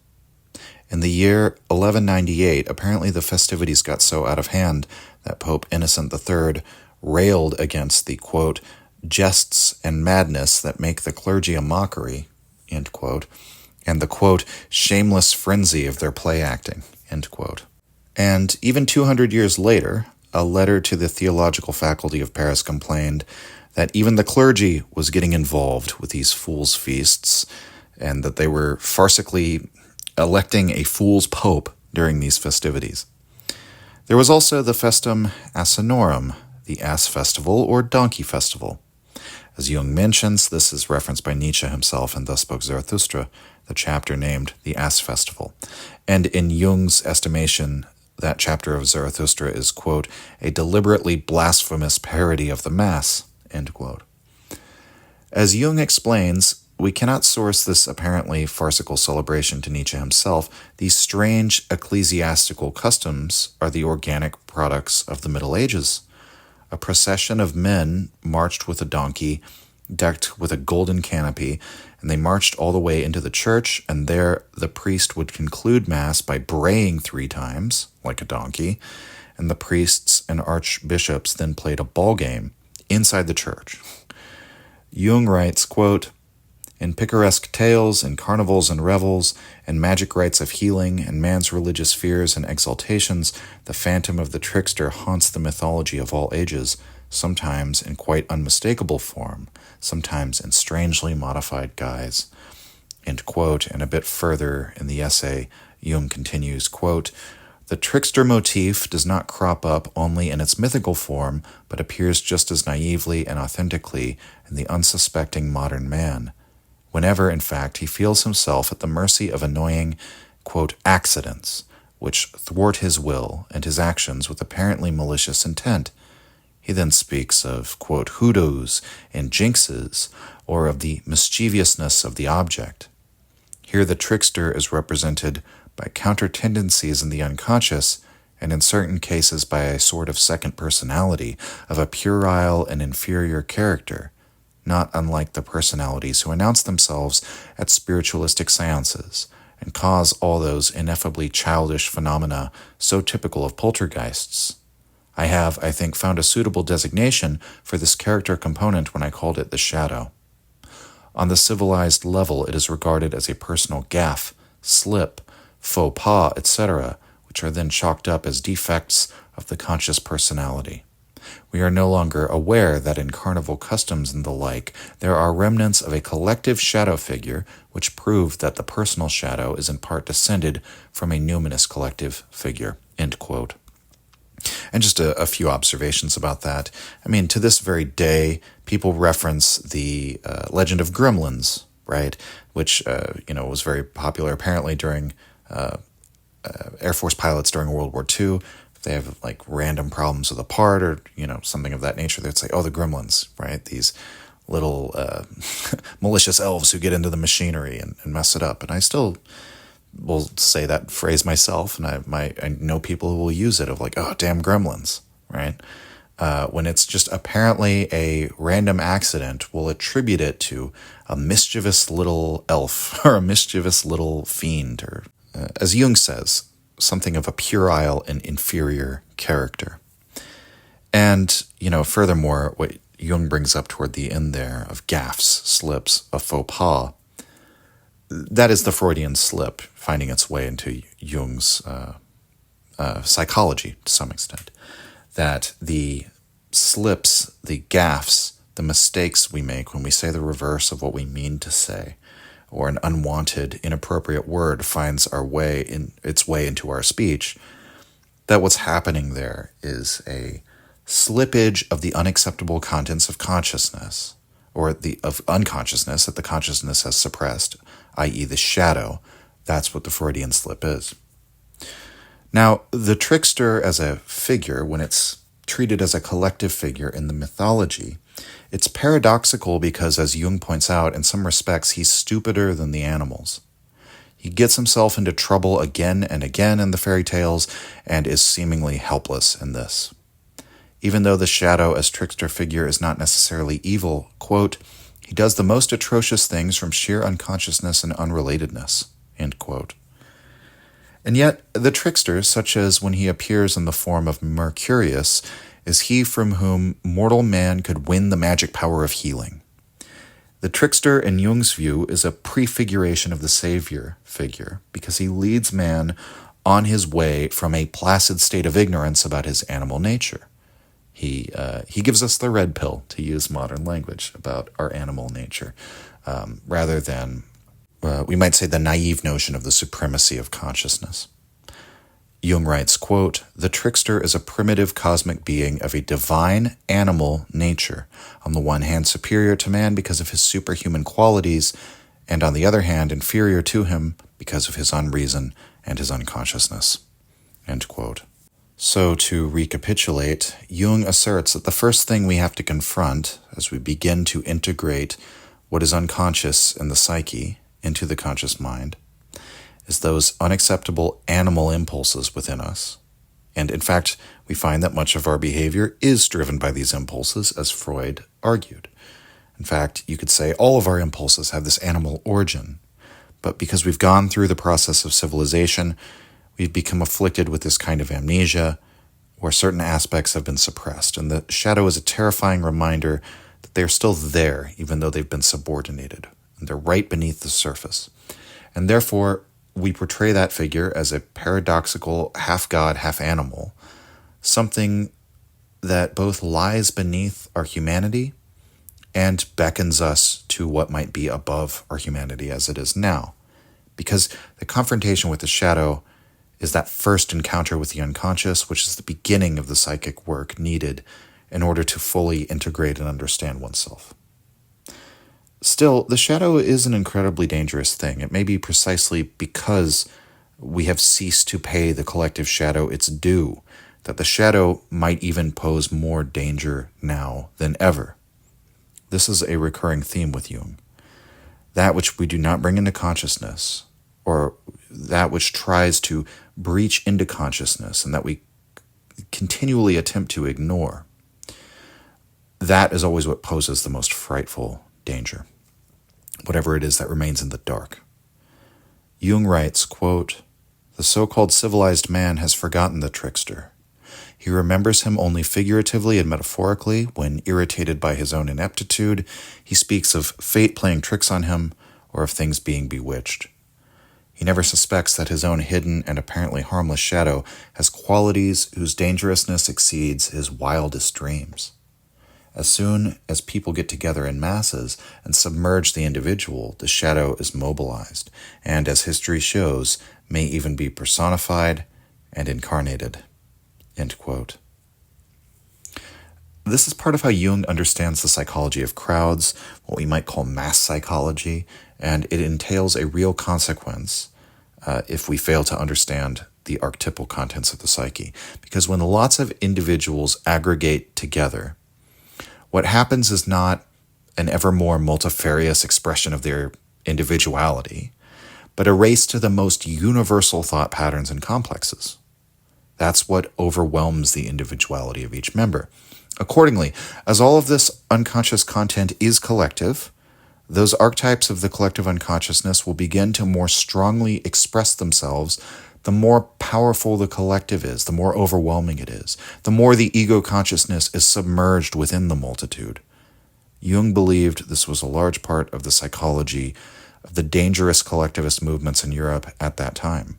In the year 1198, apparently the festivities got so out of hand that Pope Innocent III railed against the, quote, jests and madness that make the clergy a mockery, end quote, and the, quote, shameless frenzy of their play acting, end quote. And even 200 years later, a letter to the theological faculty of Paris complained that even the clergy was getting involved with these fool's feasts and that they were farcically electing a fool's pope during these festivities. There was also the Festum Asinorum, the Ass Festival or Donkey Festival. As Jung mentions, this is referenced by Nietzsche himself in Thus Spoke Zarathustra, the chapter named The Ass Festival. And in Jung's estimation, that chapter of Zarathustra is, quote, a deliberately blasphemous parody of the Mass, end quote. As Jung explains, we cannot source this apparently farcical celebration to Nietzsche himself. These strange ecclesiastical customs are the organic products of the Middle Ages. A procession of men marched with a donkey, decked with a golden canopy, and they marched all the way into the church, and there the priest would conclude Mass by braying 3 times, like a donkey, and the priests and archbishops then played a ball game inside the church. Jung writes, quote, in picaresque tales, in carnivals and revels, and magic rites of healing, and man's religious fears and exaltations, the phantom of the trickster haunts the mythology of all ages, sometimes in quite unmistakable form, sometimes in strangely modified guise. End quote. And a bit further in the essay, Jung continues, quote, The trickster motif does not crop up only in its mythical form, but appears just as naively and authentically in the unsuspecting modern man, whenever, in fact, he feels himself at the mercy of annoying, quote, accidents, which thwart his will and his actions with apparently malicious intent. He then speaks of, quote, hoodoos and jinxes, or of the mischievousness of the object. Here the trickster is represented by counter-tendencies in the unconscious, and in certain cases by a sort of second personality of a puerile and inferior character, not unlike the personalities who announce themselves at spiritualistic seances and cause all those ineffably childish phenomena so typical of poltergeists. I have, I think, found a suitable designation for this character component when I called it the shadow. On the civilized level, it is regarded as a personal gaffe, slip, faux pas, etc., which are then chalked up as defects of the conscious personality. We are no longer aware that in carnival customs and the like, there are remnants of a collective shadow figure which prove that the personal shadow is in part descended from a numinous collective figure. End quote. And just a few observations about that. I mean, to this very day, people reference the legend of gremlins, right? Which, was very popular apparently during Air Force pilots during World War II. If they have like random problems with a part or, something of that nature, they'd say, oh, the gremlins, right? These little malicious elves who get into the machinery and mess it up. And I still will say that phrase myself, and I know people who will use it of like, oh, damn gremlins, right? When it's just apparently a random accident, we'll attribute it to a mischievous little elf or a mischievous little fiend, or as Jung says, something of a puerile and inferior character. And, furthermore, what Jung brings up toward the end there of gaffes, slips, a faux pas, that is the Freudian slip finding its way into Jung's psychology to some extent. That the slips, the gaffes, the mistakes we make when we say the reverse of what we mean to say, or an unwanted, inappropriate word finds its way into our speech, that what's happening there is a slippage of the unacceptable contents of consciousness, or of unconsciousness that the consciousness has suppressed, i.e. the shadow. That's what the Freudian slip is. Now, the trickster as a figure, when it's treated as a collective figure in the mythology, it's paradoxical because, as Jung points out, in some respects, he's stupider than the animals. He gets himself into trouble again and again in the fairy tales and is seemingly helpless in this. Even though the shadow as trickster figure is not necessarily evil, quote, he does the most atrocious things from sheer unconsciousness and unrelatedness, end quote. And yet, the trickster, such as when he appears in the form of Mercurius, is he from whom mortal man could win the magic power of healing. The trickster, in Jung's view, is a prefiguration of the savior figure, because he leads man on his way from a placid state of ignorance about his animal nature. He gives us the red pill, to use modern language, about our animal nature, rather than, we might say, the naive notion of the supremacy of consciousness. Jung writes, quote, the trickster is a primitive cosmic being of a divine animal nature, on the one hand superior to man because of his superhuman qualities, and on the other hand inferior to him because of his unreason and his unconsciousness, end quote. So, to recapitulate, Jung asserts that the first thing we have to confront as we begin to integrate what is unconscious in the psyche into the conscious mind is those unacceptable animal impulses within us. And in fact, we find that much of our behavior is driven by these impulses, as Freud argued. In fact, you could say all of our impulses have this animal origin, but because we've gone through the process of civilization, we've become afflicted with this kind of amnesia where certain aspects have been suppressed, and the shadow is a terrifying reminder that they're still there even though they've been subordinated, and they're right beneath the surface. And therefore, we portray that figure as a paradoxical half-god, half-animal, something that both lies beneath our humanity and beckons us to what might be above our humanity as it is now. Because the confrontation with the shadow is that first encounter with the unconscious, which is the beginning of the psychic work needed in order to fully integrate and understand oneself. Still, the shadow is an incredibly dangerous thing. It may be precisely because we have ceased to pay the collective shadow its due that the shadow might even pose more danger now than ever. This is a recurring theme with Jung. That which we do not bring into consciousness, or that which tries to breach into consciousness and that we continually attempt to ignore, that is always what poses the most frightful danger, whatever it is that remains in the dark. Jung writes, quote, "The so-called civilized man has forgotten the trickster. He remembers him only figuratively and metaphorically. When irritated by his own ineptitude, he speaks of fate playing tricks on him or of things being bewitched. He never suspects that his own hidden and apparently harmless shadow has qualities whose dangerousness exceeds his wildest dreams. As soon as people get together in masses and submerge the individual, the shadow is mobilized, and as history shows, may even be personified and incarnated." End quote. This is part of how Jung understands the psychology of crowds, what we might call mass psychology, and it entails a real consequence if we fail to understand the archetypal contents of the psyche. Because when lots of individuals aggregate together, what happens is not an ever more multifarious expression of their individuality, but a race to the most universal thought patterns and complexes. That's what overwhelms the individuality of each member. Accordingly, as all of this unconscious content is collective, those archetypes of the collective unconsciousness will begin to more strongly express themselves the more powerful the collective is, the more overwhelming it is, the more the ego consciousness is submerged within the multitude. Jung believed this was a large part of the psychology of the dangerous collectivist movements in Europe at that time.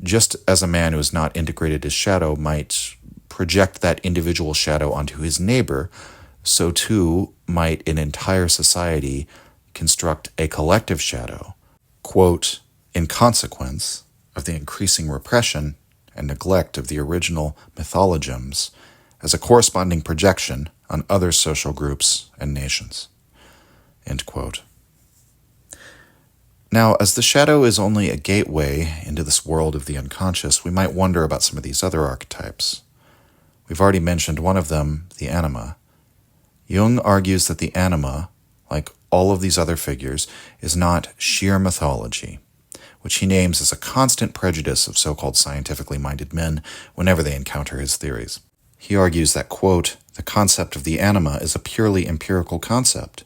Just as a man who has not integrated his shadow might project that individual shadow onto his neighbor, so too might an entire society construct a collective shadow, quote, "in consequence of the increasing repression and neglect of the original mythologems as a corresponding projection on other social groups and nations." End quote. Now, as the shadow is only a gateway into this world of the unconscious, we might wonder about some of these other archetypes. We've already mentioned one of them, the anima. Jung argues that the anima, like all of these other figures, is not sheer mythology, which he names as a constant prejudice of so-called scientifically minded men whenever they encounter his theories. He argues that, quote, "the concept of the anima is a purely empirical concept,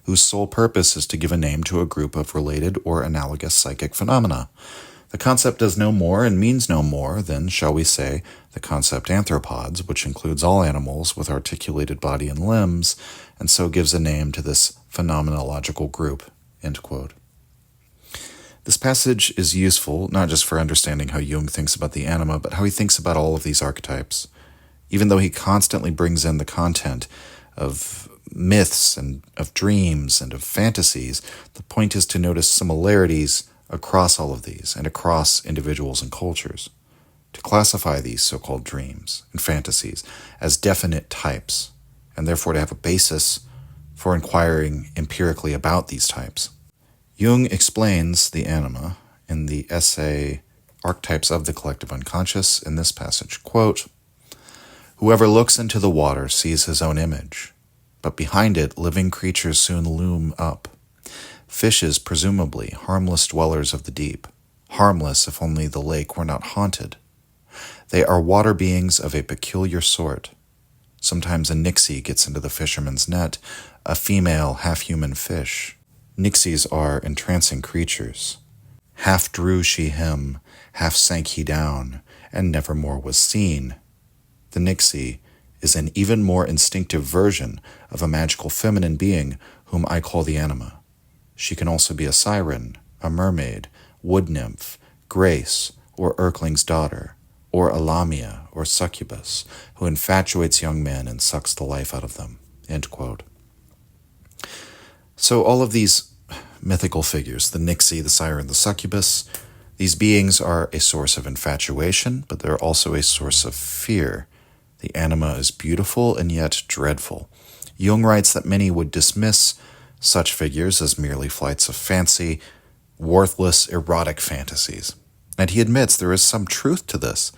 whose sole purpose is to give a name to a group of related or analogous psychic phenomena. The concept does no more and means no more than, shall we say, the concept anthropods, which includes all animals with articulated body and limbs, and so gives a name to this phenomenological group." End quote. This passage is useful not just for understanding how Jung thinks about the anima, but how he thinks about all of these archetypes. Even though he constantly brings in the content of myths and of dreams and of fantasies, the point is to notice similarities across all of these and across individuals and cultures, to classify these so-called dreams and fantasies as definite types, and therefore to have a basis for inquiring empirically about these types. Jung explains the anima in the essay Archetypes of the Collective Unconscious in this passage, quote, "Whoever looks into the water sees his own image, but behind it living creatures soon loom up. Fishes, presumably, harmless dwellers of the deep, harmless if only the lake were not haunted. They are water beings of a peculiar sort. Sometimes a nixie gets into the fisherman's net, a female half-human fish. Nixies are entrancing creatures. Half drew she him, half sank he down, and never more was seen. The nixie is an even more instinctive version of a magical feminine being whom I call the anima. She can also be a siren, a mermaid, wood nymph, grace, or Erkling's daughter, or a lamia or succubus, who infatuates young men and sucks the life out of them." End quote. So all of these mythical figures, the nixie, the siren, the succubus, These beings are a source of infatuation, but they're also a source of fear. The anima is beautiful and yet dreadful. Jung writes that many would dismiss such figures as merely flights of fancy, worthless, erotic fantasies. And he admits there is some truth to this,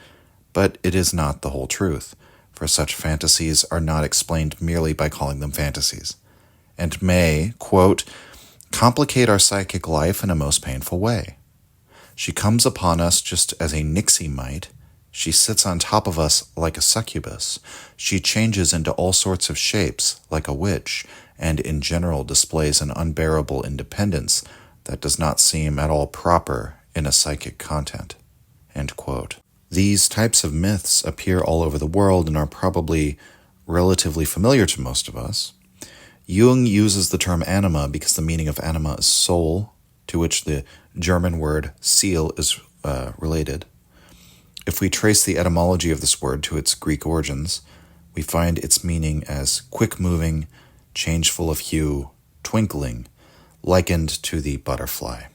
but it is not the whole truth, for such fantasies are not explained merely by calling them fantasies, and may, quote, complicate our psychic life in a most painful way. She comes upon us just as a nixie might. She sits on top of us like a succubus. She changes into all sorts of shapes like a witch, and in general displays an unbearable independence that does not seem at all proper in a psychic content. End quote. These types of myths appear all over the world and are probably relatively familiar to most of us. Jung uses the term anima because the meaning of anima is soul, to which the German word Seele is related. If we trace the etymology of this word to its Greek origins, we find its meaning as quick-moving, changeful of hue, twinkling, likened to the butterfly.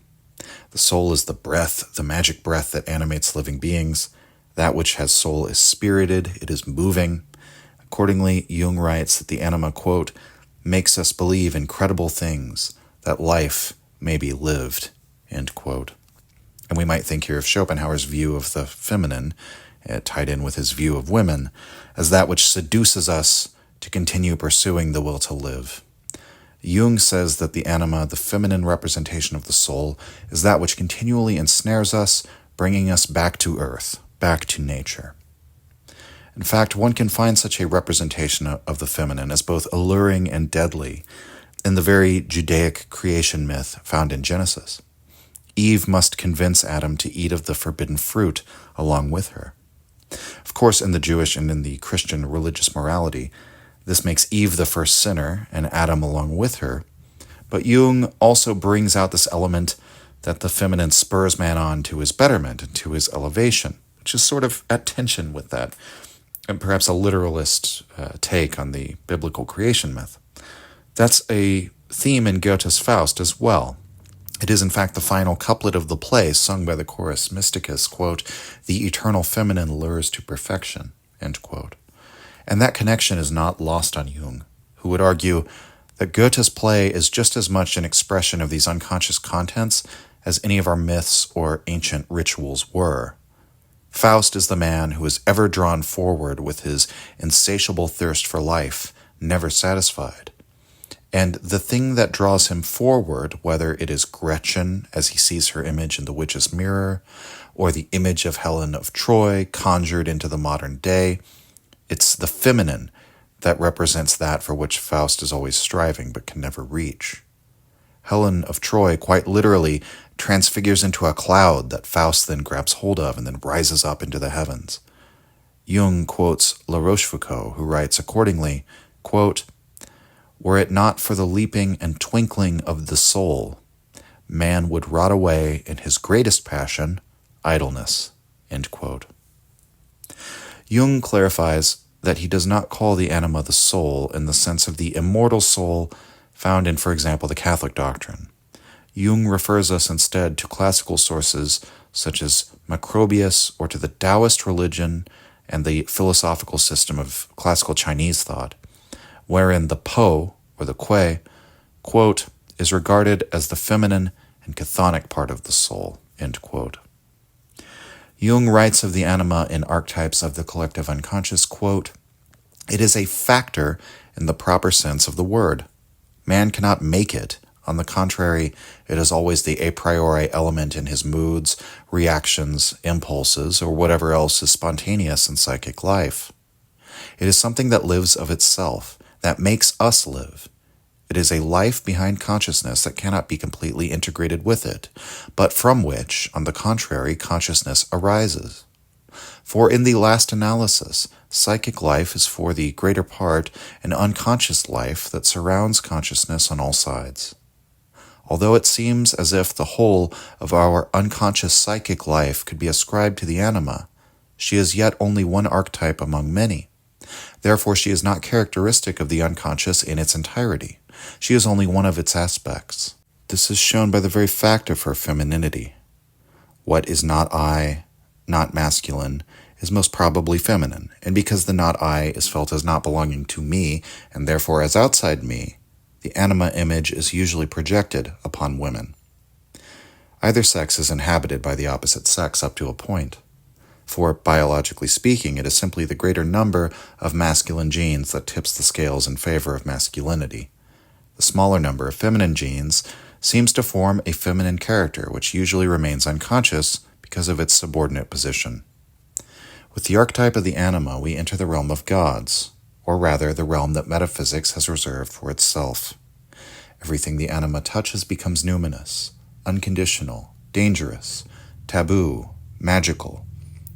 The soul is the breath, the magic breath that animates living beings. That which has soul is spirited, it is moving. Accordingly, Jung writes that the anima, quote, makes us believe incredible things, that life may be lived, end quote. And we might think here of Schopenhauer's view of the feminine, tied in with his view of women, as that which seduces us to continue pursuing the will to live. Jung says that the anima, the feminine representation of the soul, is that which continually ensnares us, bringing us back to earth, back to nature. In fact, one can find such a representation of the feminine as both alluring and deadly in the very Judaic creation myth found in Genesis. Eve must convince Adam to eat of the forbidden fruit along with her. Of course, in the Jewish and in the Christian religious morality, this makes Eve the first sinner and Adam along with her, but Jung also brings out this element that the feminine spurs man on to his betterment and to his elevation, which is sort of at tension with that, and perhaps a literalist take on the biblical creation myth. That's a theme in Goethe's Faust as well. It is in fact the final couplet of the play sung by the chorus mysticus, quote, the eternal feminine lures to perfection, end quote. And that connection is not lost on Jung, who would argue that Goethe's play is just as much an expression of these unconscious contents as any of our myths or ancient rituals were. Faust is the man who is ever drawn forward with his insatiable thirst for life, never satisfied. And the thing that draws him forward, whether it is Gretchen as he sees her image in the witch's mirror, or the image of Helen of Troy conjured into the modern day, it's the feminine that represents that for which Faust is always striving but can never reach. Helen of Troy quite literally transfigures into a cloud that Faust then grabs hold of and then rises up into the heavens. Jung quotes La Rochefoucauld, who writes accordingly, quote, were it not for the leaping and twinkling of the soul, man would rot away in his greatest passion, idleness, end quote. Jung clarifies that he does not call the anima the soul in the sense of the immortal soul found in, for example, the Catholic doctrine. Jung refers us instead to classical sources such as Macrobius or to the Taoist religion and the philosophical system of classical Chinese thought, wherein the Po, or the Kui, quote, is regarded as the feminine and chthonic part of the soul, end quote. Jung writes of the anima in Archetypes of the Collective Unconscious, quote, it is a factor in the proper sense of the word. Man cannot make it. On the contrary, it is always the a priori element in his moods, reactions, impulses, or whatever else is spontaneous in psychic life. It is something that lives of itself, that makes us live. It is a life behind consciousness that cannot be completely integrated with it, but from which, on the contrary, consciousness arises. For in the last analysis, psychic life is for the greater part an unconscious life that surrounds consciousness on all sides. Although it seems as if the whole of our unconscious psychic life could be ascribed to the anima, she is yet only one archetype among many. Therefore, she is not characteristic of the unconscious in its entirety. She is only one of its aspects. This is shown by the very fact of her femininity. What is not I, not masculine, is most probably feminine, and because the not I is felt as not belonging to me, and therefore as outside me, the anima image is usually projected upon women. Either sex is inhabited by the opposite sex up to a point. For, biologically speaking, it is simply the greater number of masculine genes that tips the scales in favor of masculinity. The smaller number of feminine genes seems to form a feminine character, which usually remains unconscious because of its subordinate position. With the archetype of the anima, we enter the realm of gods, or rather the realm that metaphysics has reserved for itself. Everything the anima touches becomes numinous, unconditional, dangerous, taboo, magical.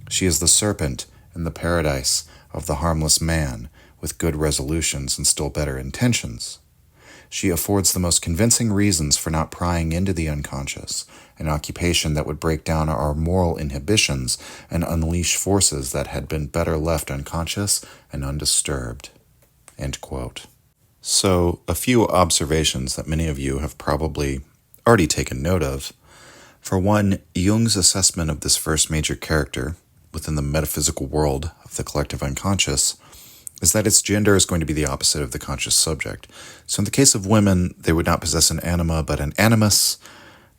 She is the serpent in the paradise of the harmless man, with good resolutions and still better intentions. She affords the most convincing reasons for not prying into the unconscious, an occupation that would break down our moral inhibitions and unleash forces that had been better left unconscious and undisturbed." End quote. So, a few observations that many of you have probably already taken note of. For one, Jung's assessment of this first major character within the metaphysical world of the collective unconscious is that its gender is going to be the opposite of the conscious subject. So in the case of women, they would not possess an anima, but an animus.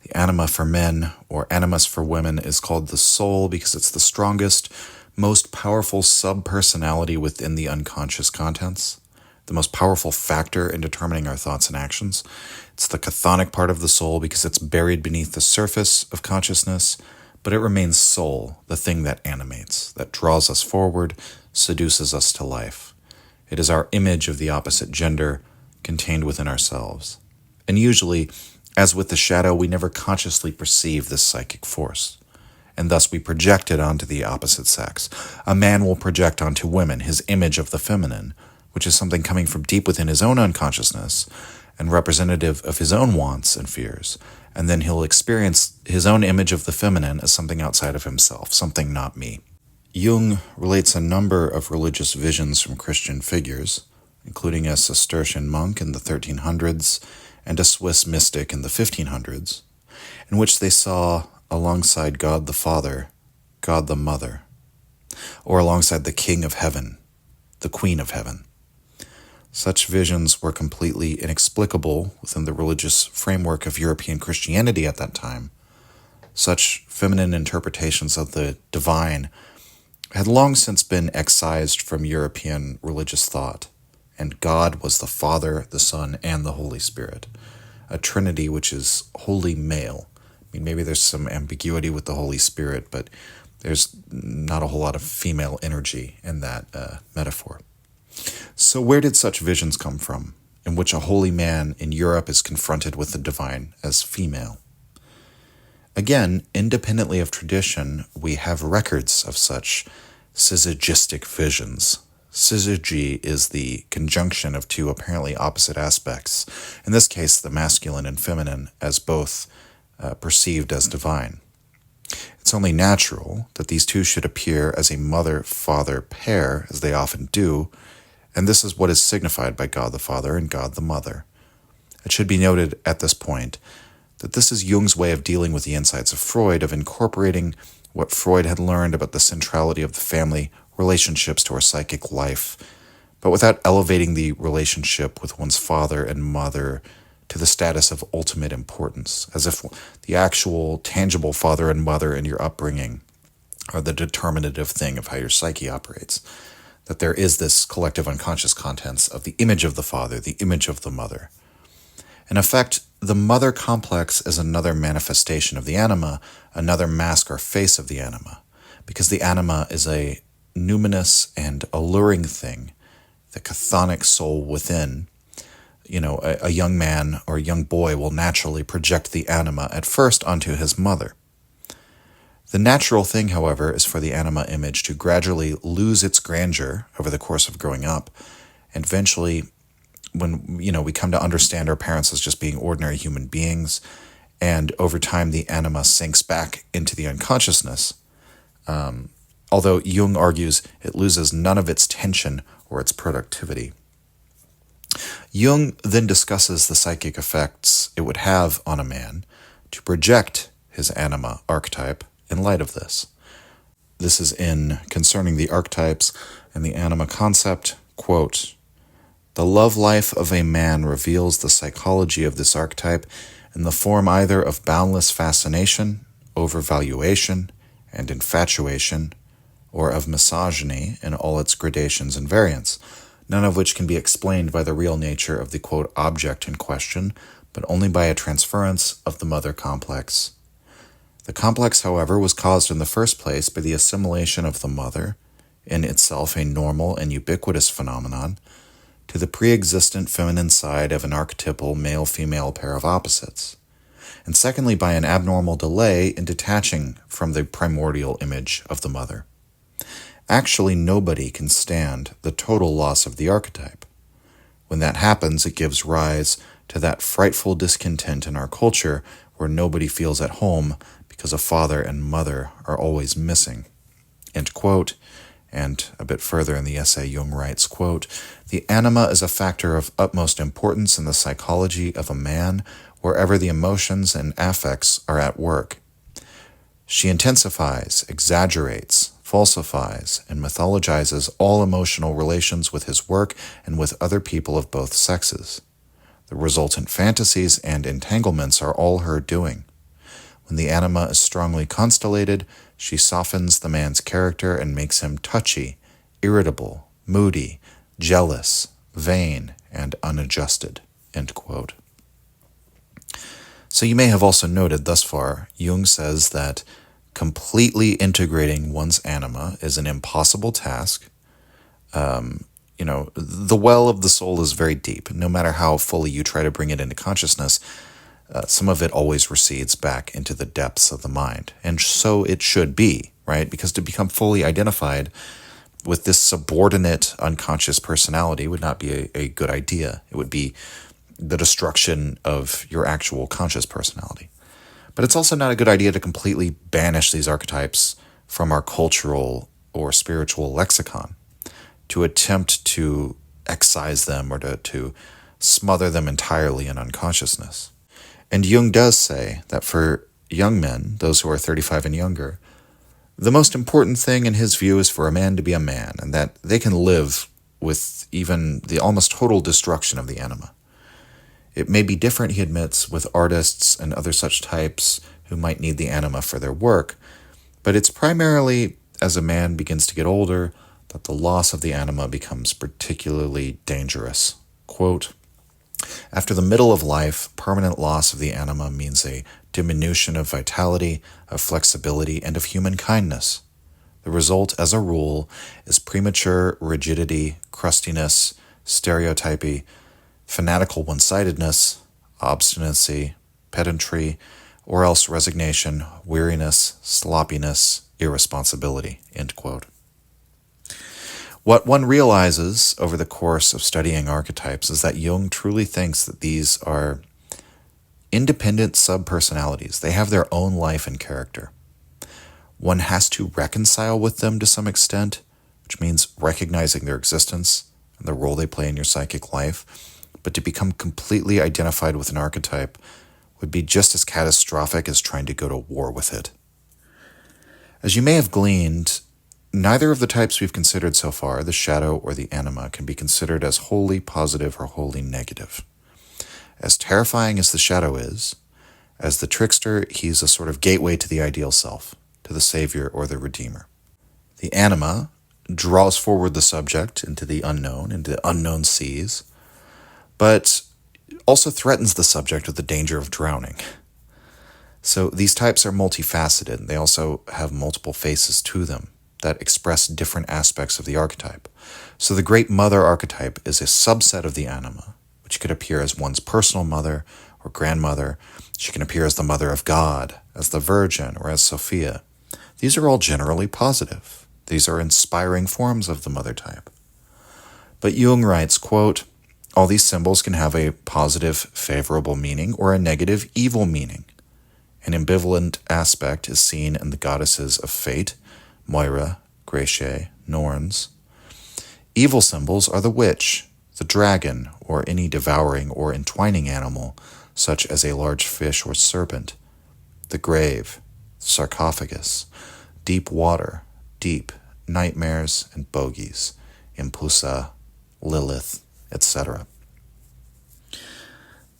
The anima for men, or animus for women, is called the soul because it's the strongest, most powerful subpersonality within the unconscious contents, the most powerful factor in determining our thoughts and actions. It's the chthonic part of the soul because it's buried beneath the surface of consciousness, but it remains soul, the thing that animates, that draws us forward, seduces us to life. It is our image of the opposite gender contained within ourselves. And usually, as with the shadow, we never consciously perceive this psychic force, and thus we project it onto the opposite sex. A man will project onto women his image of the feminine, which is something coming from deep within his own unconsciousness and representative of his own wants and fears, and then he'll experience his own image of the feminine as something outside of himself, something not me. Jung relates a number of religious visions from Christian figures, including a Cistercian monk in the 1300s and a Swiss mystic in the 1500s, in which they saw, alongside God the Father, God the Mother, or alongside the King of Heaven, the Queen of Heaven. Such visions were completely inexplicable within the religious framework of European Christianity at that time. Such feminine interpretations of the divine had long since been excised from European religious thought, and God was the Father, the Son, and the Holy Spirit, a trinity which is wholly male. I mean, maybe there's some ambiguity with the Holy Spirit, but there's not a whole lot of female energy in that metaphor. So where did such visions come from, in which a holy man in Europe is confronted with the divine as female? Again, independently of tradition, we have records of such syzygistic visions. Syzygy is the conjunction of two apparently opposite aspects, in this case the masculine and feminine, as both perceived as divine. It's only natural that these two should appear as a mother-father pair, as they often do, and this is what is signified by God the Father and God the Mother. It should be noted at this point that this is Jung's way of dealing with the insights of Freud, of incorporating what Freud had learned about the centrality of the family relationships to our psychic life, but without elevating the relationship with one's father and mother to the status of ultimate importance, as if the actual tangible father and mother in your upbringing are the determinative thing of how your psyche operates. That there is this collective unconscious contents of the image of the father, the image of the mother. In effect, the mother complex is another manifestation of the anima, another mask or face of the anima, because the anima is a numinous and alluring thing, the chthonic soul within. A young man or a young boy will naturally project the anima at first onto his mother. The natural thing, however, is for the anima image to gradually lose its grandeur over the course of growing up, and eventually, when we come to understand our parents as just being ordinary human beings, and over time the anima sinks back into the unconsciousness, although Jung argues it loses none of its tension or its productivity. Jung then discusses the psychic effects it would have on a man to project his anima archetype in light of this. This is in Concerning the Archetypes and the Anima concept, quote, "The love life of a man reveals the psychology of this archetype in the form either of boundless fascination, overvaluation, and infatuation, or of misogyny in all its gradations and variants, none of which can be explained by the real nature of the, quote, object in question, but only by a transference of the mother complex. The complex, however, was caused in the first place by the assimilation of the mother, in itself a normal and ubiquitous phenomenon, to the pre-existent feminine side of an archetypal male-female pair of opposites, and secondly by an abnormal delay in detaching from the primordial image of the mother. Actually, nobody can stand the total loss of the archetype. When that happens, it gives rise to that frightful discontent in our culture where nobody feels at home because a father and mother are always missing." End quote. And a bit further in the essay, Jung writes, quote, "The anima is a factor of utmost importance in the psychology of a man wherever the emotions and affects are at work. She intensifies, exaggerates, falsifies, and mythologizes all emotional relations with his work and with other people of both sexes. The resultant fantasies and entanglements are all her doing. When the anima is strongly constellated, she softens the man's character and makes him touchy, irritable, moody, jealous, vain, and unadjusted." End quote. So you may have also noted thus far, Jung says that completely integrating one's anima is an impossible task. The well of the soul is very deep. No matter how fully you try to bring it into consciousness, some of it always recedes back into the depths of the mind. And so it should be, right? Because to become fully identified with this subordinate unconscious personality would not be a good idea. It would be the destruction of your actual conscious personality. But it's also not a good idea to completely banish these archetypes from our cultural or spiritual lexicon, to attempt to excise them or to smother them entirely in unconsciousness. And Jung does say that for young men, those who are 35 and younger, the most important thing in his view is for a man to be a man, and that they can live with even the almost total destruction of the anima. It may be different, he admits, with artists and other such types who might need the anima for their work, but it's primarily as a man begins to get older that the loss of the anima becomes particularly dangerous. Quote, "After the middle of life, permanent loss of the anima means a diminution of vitality, of flexibility, and of human kindness. The result, as a rule, is premature rigidity, crustiness, stereotypy, fanatical one-sidedness, obstinacy, pedantry, or else resignation, weariness, sloppiness, irresponsibility." End quote. What one realizes over the course of studying archetypes is that Jung truly thinks that these are independent subpersonalities. They have their own life and character. One has to reconcile with them to some extent, which means recognizing their existence and the role they play in your psychic life. But to become completely identified with an archetype would be just as catastrophic as trying to go to war with it. As you may have gleaned, neither of the types we've considered so far, the shadow or the anima, can be considered as wholly positive or wholly negative. As terrifying as the shadow is, as the trickster, he's a sort of gateway to the ideal self, to the savior or the redeemer. The anima draws forward the subject into the unknown seas, but also threatens the subject with the danger of drowning. So these types are multifaceted, and they also have multiple faces to them that express different aspects of the archetype. So the Great Mother archetype is a subset of the anima, which could appear as one's personal mother or grandmother. She can appear as the Mother of God, as the Virgin, or as Sophia. These are all generally positive. These are inspiring forms of the mother type. But Jung writes, quote, "All these symbols can have a positive, favorable meaning or a negative, evil meaning. An ambivalent aspect is seen in the goddesses of fate, Moira, Gracie, Norns. Evil symbols are the witch, the dragon, or any devouring or entwining animal, such as a large fish or serpent, the grave, sarcophagus, deep water, deep, nightmares and bogies, impusa, Lilith, etc.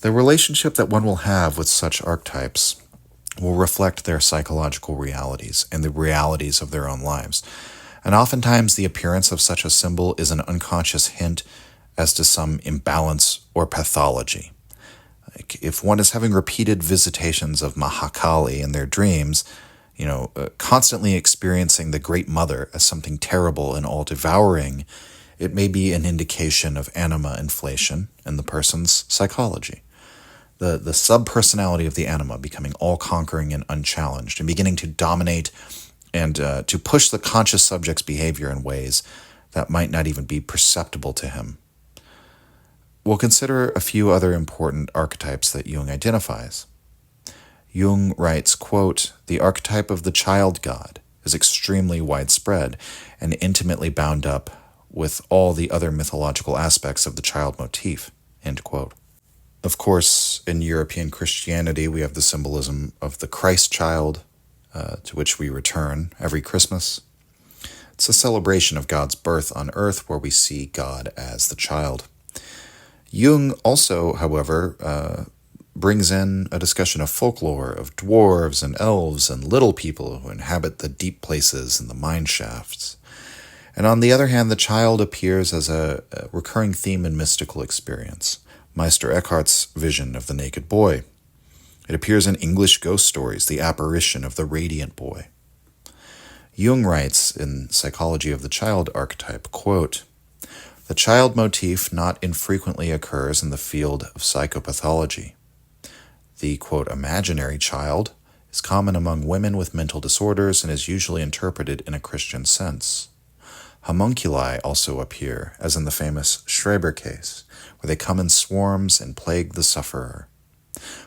The relationship that one will have with such archetypes will reflect their psychological realities and the realities of their own lives. And oftentimes the appearance of such a symbol is an unconscious hint as to some imbalance or pathology. Like if one is having repeated visitations of Mahakali in their dreams, constantly experiencing the Great Mother as something terrible and all-devouring, it may be an indication of anima inflation in the person's psychology. The subpersonality of the anima becoming all-conquering and unchallenged and beginning to dominate and to push the conscious subject's behavior in ways that might not even be perceptible to him. We'll consider a few other important archetypes that Jung identifies. Jung writes, quote, "The archetype of the child god is extremely widespread and intimately bound up with all the other mythological aspects of the child motif," end quote. Of course, in European Christianity, we have the symbolism of the Christ child, to which we return every Christmas. It's a celebration of God's birth on earth where we see God as the child. Jung also, however, brings in a discussion of folklore, of dwarves and elves and little people who inhabit the deep places and the mine shafts. And on the other hand, the child appears as a recurring theme in mystical experience. Meister Eckhart's vision of the naked boy. It appears in English ghost stories, the apparition of the radiant boy. Jung writes in Psychology of the Child archetype, quote, "The child motif not infrequently occurs in the field of psychopathology. The, quote, imaginary child is common among women with mental disorders and is usually interpreted in a Christian sense. Homunculi also appear, as in the famous Schreber case, where they come in swarms and plague the sufferer.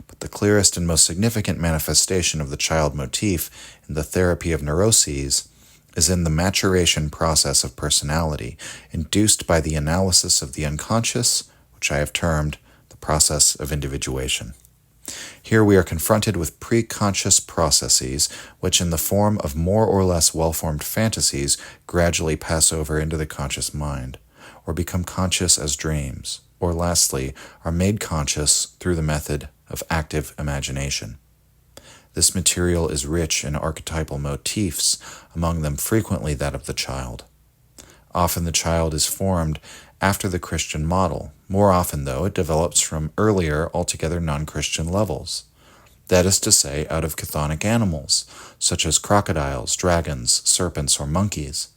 But the clearest and most significant manifestation of the child motif in the therapy of neuroses is in the maturation process of personality, induced by the analysis of the unconscious, which I have termed the process of individuation. Here we are confronted with pre-conscious processes, which in the form of more or less well-formed fantasies gradually pass over into the conscious mind, or become conscious as dreams, or lastly, are made conscious through the method of active imagination. This material is rich in archetypal motifs, among them frequently that of the child. Often the child is formed after the Christian model. More often, though, it develops from earlier, altogether non-Christian levels. That is to say, out of chthonic animals, such as crocodiles, dragons, serpents, or monkeys.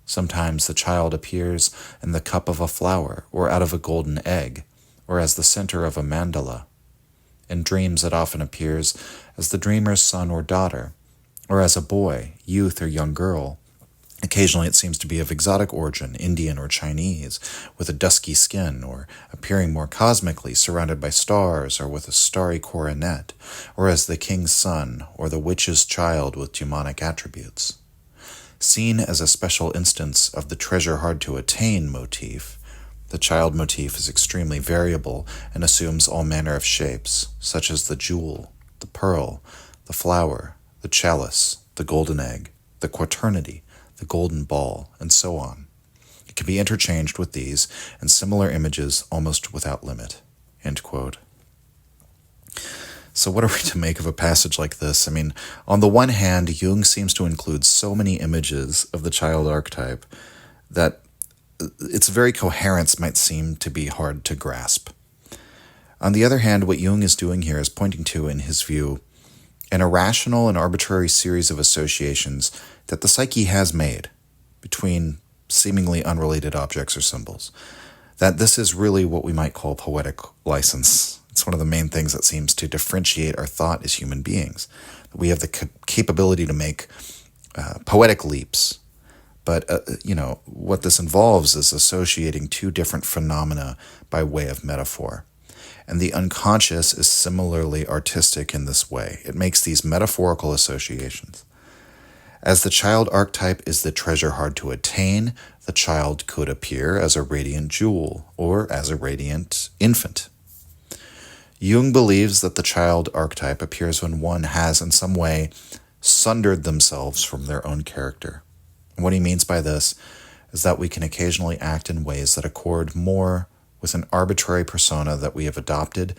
Sometimes the child appears in the cup of a flower, or out of a golden egg, or as the center of a mandala. In dreams it often appears as the dreamer's son or daughter, or as a boy, youth, or young girl. Occasionally it seems to be of exotic origin, Indian or Chinese, with a dusky skin, or appearing more cosmically, surrounded by stars, or with a starry coronet, or as the king's son, or the witch's child with demonic attributes. Seen as a special instance of the treasure hard to attain motif, the child motif is extremely variable and assumes all manner of shapes, such as the jewel, the pearl, the flower, the chalice, the golden egg, the quaternity, the golden ball, and so on. It can be interchanged with these and similar images almost without limit." End quote. So what are we to make of a passage like this? I mean, on the one hand, Jung seems to include so many images of the child archetype that its very coherence might seem to be hard to grasp. On the other hand, what Jung is doing here is pointing to, in his view, an irrational and arbitrary series of associations that the psyche has made between seemingly unrelated objects or symbols. That this is really what we might call poetic license. It's one of the main things that seems to differentiate our thought as human beings. We have the capability to make poetic leaps. But, what this involves is associating two different phenomena by way of metaphor. And the unconscious is similarly artistic in this way. It makes these metaphorical associations. As the child archetype is the treasure hard to attain, the child could appear as a radiant jewel or as a radiant infant. Jung believes that the child archetype appears when one has in some way sundered themselves from their own character. And what he means by this is that we can occasionally act in ways that accord more with an arbitrary persona that we have adopted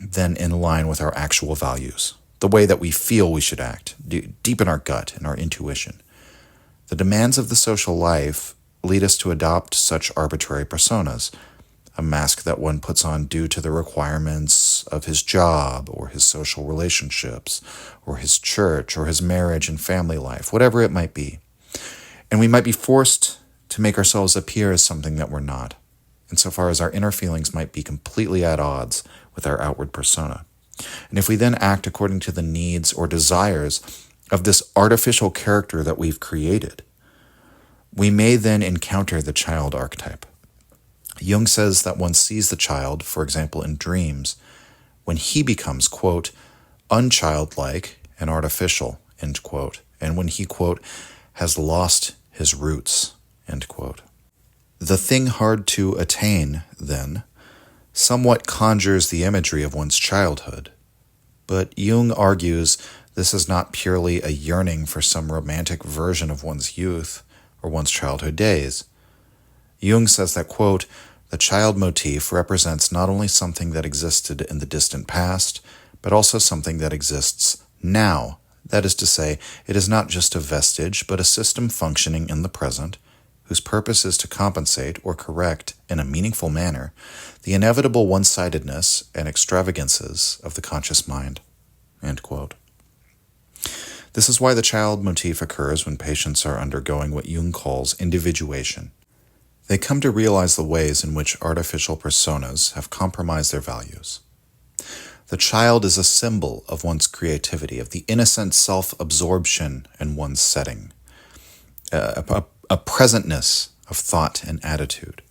than in line with our actual values, the way that we feel we should act, deep in our gut, in our intuition. The demands of the social life lead us to adopt such arbitrary personas, a mask that one puts on due to the requirements of his job or his social relationships or his church or his marriage and family life, whatever it might be. And we might be forced to make ourselves appear as something that we're not, insofar as our inner feelings might be completely at odds with our outward persona. And if we then act according to the needs or desires of this artificial character that we've created, we may then encounter the child archetype. Jung says that one sees the child, for example, in dreams, when he becomes, quote, unchildlike and artificial, end quote, and when he, quote, has lost his roots, end quote. The thing hard to attain, then, somewhat conjures the imagery of one's childhood, but Jung argues this is not purely a yearning for some romantic version of one's youth or one's childhood days. Jung says that, quote, the child motif represents not only something that existed in the distant past, but also something that exists now. That is to say, it is not just a vestige, but a system functioning in the present, whose purpose is to compensate or correct in a meaningful manner the inevitable one-sidedness and extravagances of the conscious mind. End quote. This is why the child motif occurs when patients are undergoing what Jung calls individuation. They come to realize the ways in which artificial personas have compromised their values. The child is a symbol of one's creativity, of the innocent self-absorption in one's setting, a presentness of thought and attitude.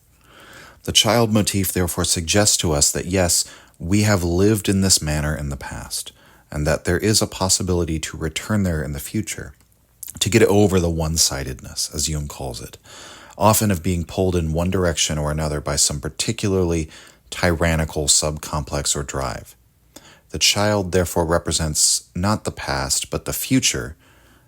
The child motif therefore suggests to us that yes, we have lived in this manner in the past, and that there is a possibility to return there in the future, to get over the one-sidedness, as Jung calls it, often of being pulled in one direction or another by some particularly tyrannical subcomplex or drive. The child therefore represents not the past, but the future.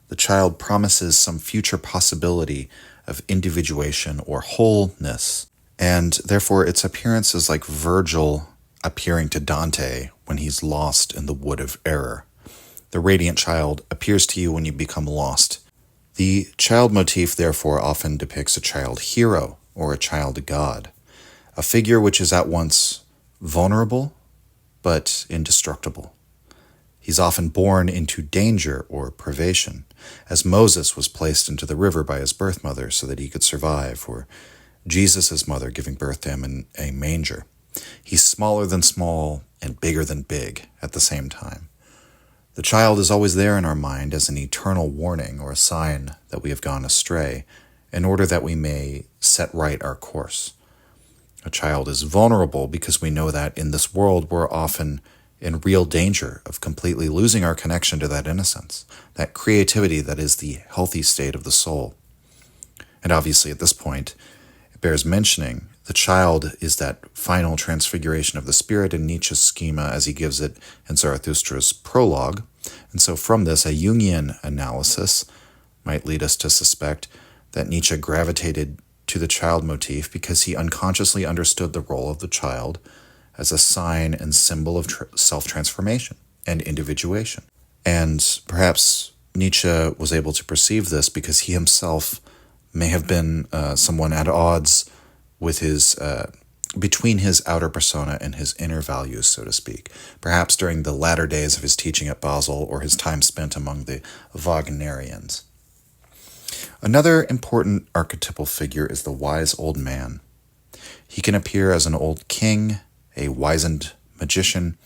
The child promises some future possibility of individuation or wholeness, and therefore its appearance is like Virgil appearing to Dante when he's lost in the wood of error. The radiant child appears to you when you become lost. The child motif therefore often depicts a child hero or a child god, a figure which is at once vulnerable but indestructible. He's often born into danger or privation, as Moses was placed into the river by his birth mother so that he could survive, or Jesus' mother giving birth to him in a manger. He's smaller than small and bigger than big at the same time. The child is always there in our mind as an eternal warning or a sign that we have gone astray, in order that we may set right our course. A child is vulnerable because we know that in this world we're often in real danger of completely losing our connection to that innocence, that creativity that is the healthy state of the soul. And obviously at this point, it bears mentioning, the child is that final transfiguration of the spirit in Nietzsche's schema as he gives it in Zarathustra's prologue. And so from this, a Jungian analysis might lead us to suspect that Nietzsche gravitated to the child motif because he unconsciously understood the role of the child as a sign and symbol of self-transformation and individuation. And perhaps Nietzsche was able to perceive this because he himself may have been someone at odds with his between his outer persona and his inner values, so to speak, perhaps during the latter days of his teaching at Basel or his time spent among the Wagnerians. Another important archetypal figure is the wise old man. He can appear as an old king, a wizened magician,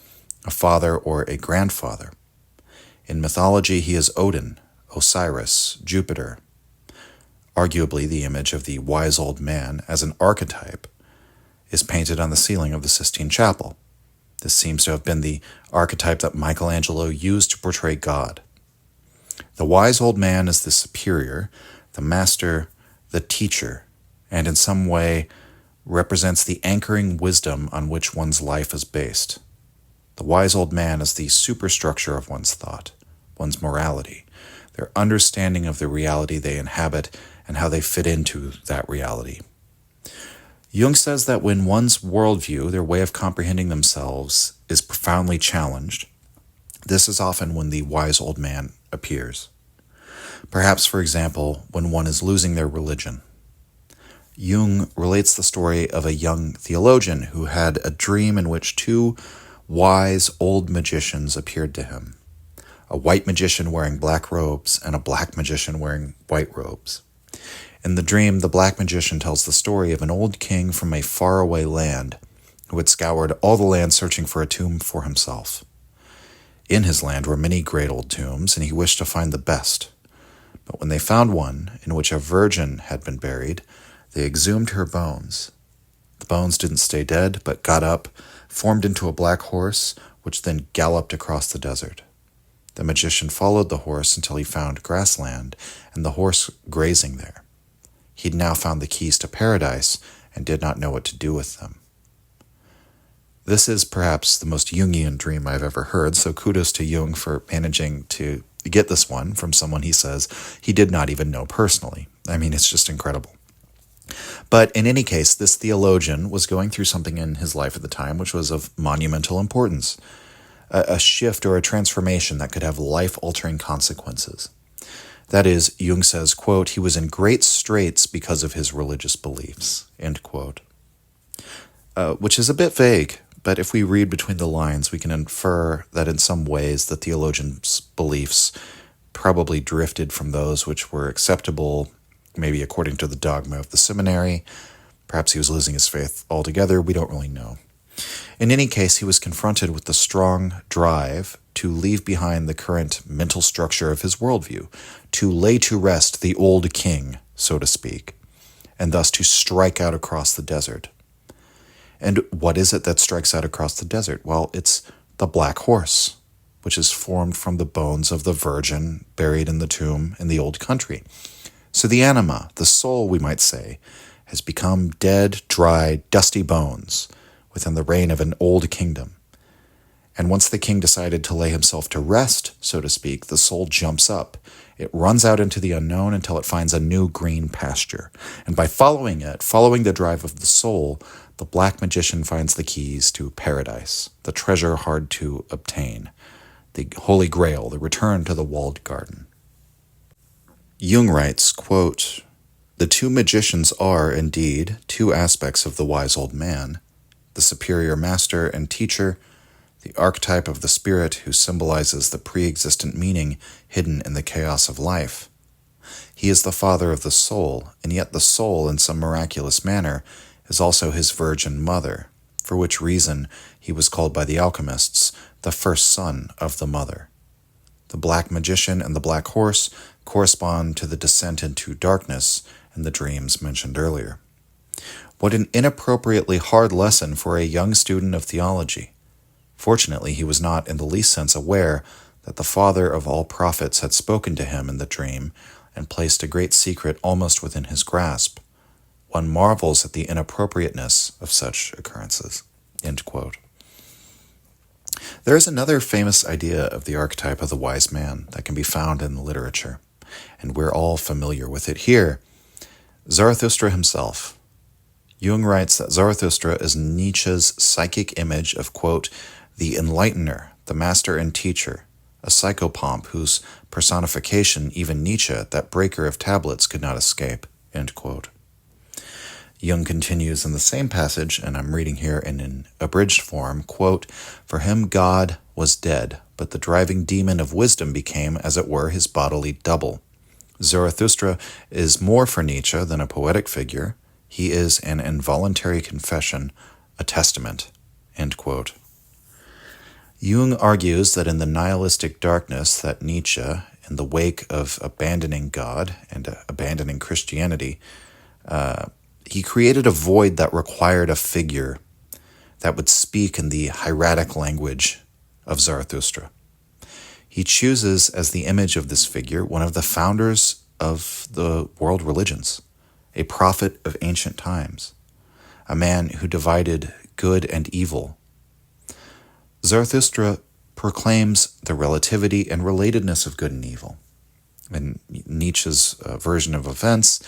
a father, or a grandfather. In mythology, he is Odin, Osiris, Jupiter. Arguably, the image of the wise old man as an archetype is painted on the ceiling of the Sistine Chapel. This seems to have been the archetype that Michelangelo used to portray God. The wise old man is the superior, the master, the teacher, and in some way represents the anchoring wisdom on which one's life is based. The wise old man is the superstructure of one's thought, one's morality, their understanding of the reality they inhabit, and how they fit into that reality. Jung says that when one's worldview, their way of comprehending themselves, is profoundly challenged, this is often when the wise old man appears. Perhaps, for example, when one is losing their religion. Jung relates the story of a young theologian who had a dream in which two wise old magicians appeared to him, a white magician wearing black robes and a black magician wearing white robes. In the dream, the black magician tells the story of an old king from a faraway land who had scoured all the land searching for a tomb for himself. In his land were many great old tombs, and he wished to find the best. But when they found one in which a virgin had been buried, they exhumed her bones. The bones didn't stay dead, but got up, formed into a black horse, which then galloped across the desert. The magician followed the horse until he found grassland, and the horse grazing there. He'd now found the keys to paradise, and did not know what to do with them. This is perhaps the most Jungian dream I've ever heard, so kudos to Jung for managing to get this one from someone he says he did not even know personally. I mean, it's just incredible. But in any case, this theologian was going through something in his life at the time which was of monumental importance, a shift or a transformation that could have life-altering consequences. That is, Jung says, quote, he was in great straits because of his religious beliefs, end quote. Which is a bit vague, but if we read between the lines, we can infer that in some ways the theologian's beliefs probably drifted from those which were acceptable, maybe according to the dogma of the seminary. Perhaps he was losing his faith altogether. We don't really know. In any case, he was confronted with the strong drive to leave behind the current mental structure of his worldview, to lay to rest the old king, so to speak, and thus to strike out across the desert. And what is it that strikes out across the desert? Well, it's the black horse, which is formed from the bones of the virgin buried in the tomb in the old country. So the anima, the soul, we might say, has become dead, dry, dusty bones within the reign of an old kingdom. And once the king decided to lay himself to rest, so to speak, the soul jumps up. It runs out into the unknown until it finds a new green pasture. And by following it, following the drive of the soul, the black magician finds the keys to paradise, the treasure hard to obtain, the holy grail, the return to the walled garden. Jung writes, quote, the two magicians are, indeed, two aspects of the wise old man, the superior master and teacher, the archetype of the spirit who symbolizes the pre-existent meaning hidden in the chaos of life. He is the father of the soul, and yet the soul, in some miraculous manner, is also his virgin mother, for which reason he was called by the alchemists the first son of the mother. The black magician and the black horse correspond to the descent into darkness in the dreams mentioned earlier. What an inappropriately hard lesson for a young student of theology. Fortunately, he was not in the least sense aware that the father of all prophets had spoken to him in the dream and placed a great secret almost within his grasp. One marvels at the inappropriateness of such occurrences. End quote. There is another famous idea of the archetype of the wise man that can be found in the literature, and we're all familiar with it here. Zarathustra himself. Jung writes that Zarathustra is Nietzsche's psychic image of, quote, the enlightener, the master and teacher, a psychopomp whose personification even Nietzsche, that breaker of tablets, could not escape, end quote. Jung continues in the same passage, and I'm reading here in an abridged form, quote, for him God was dead, but the driving demon of wisdom became, as it were, his bodily double. Zarathustra is more for Nietzsche than a poetic figure. He is an involuntary confession, a testament, end quote. Jung argues that in the nihilistic darkness that Nietzsche, in the wake of abandoning God and abandoning Christianity, he created a void that required a figure that would speak in the hieratic language of Zarathustra. He chooses as the image of this figure one of the founders of the world religions, a prophet of ancient times, a man who divided good and evil. Zarathustra proclaims the relativity and relatedness of good and evil. In Nietzsche's version of events,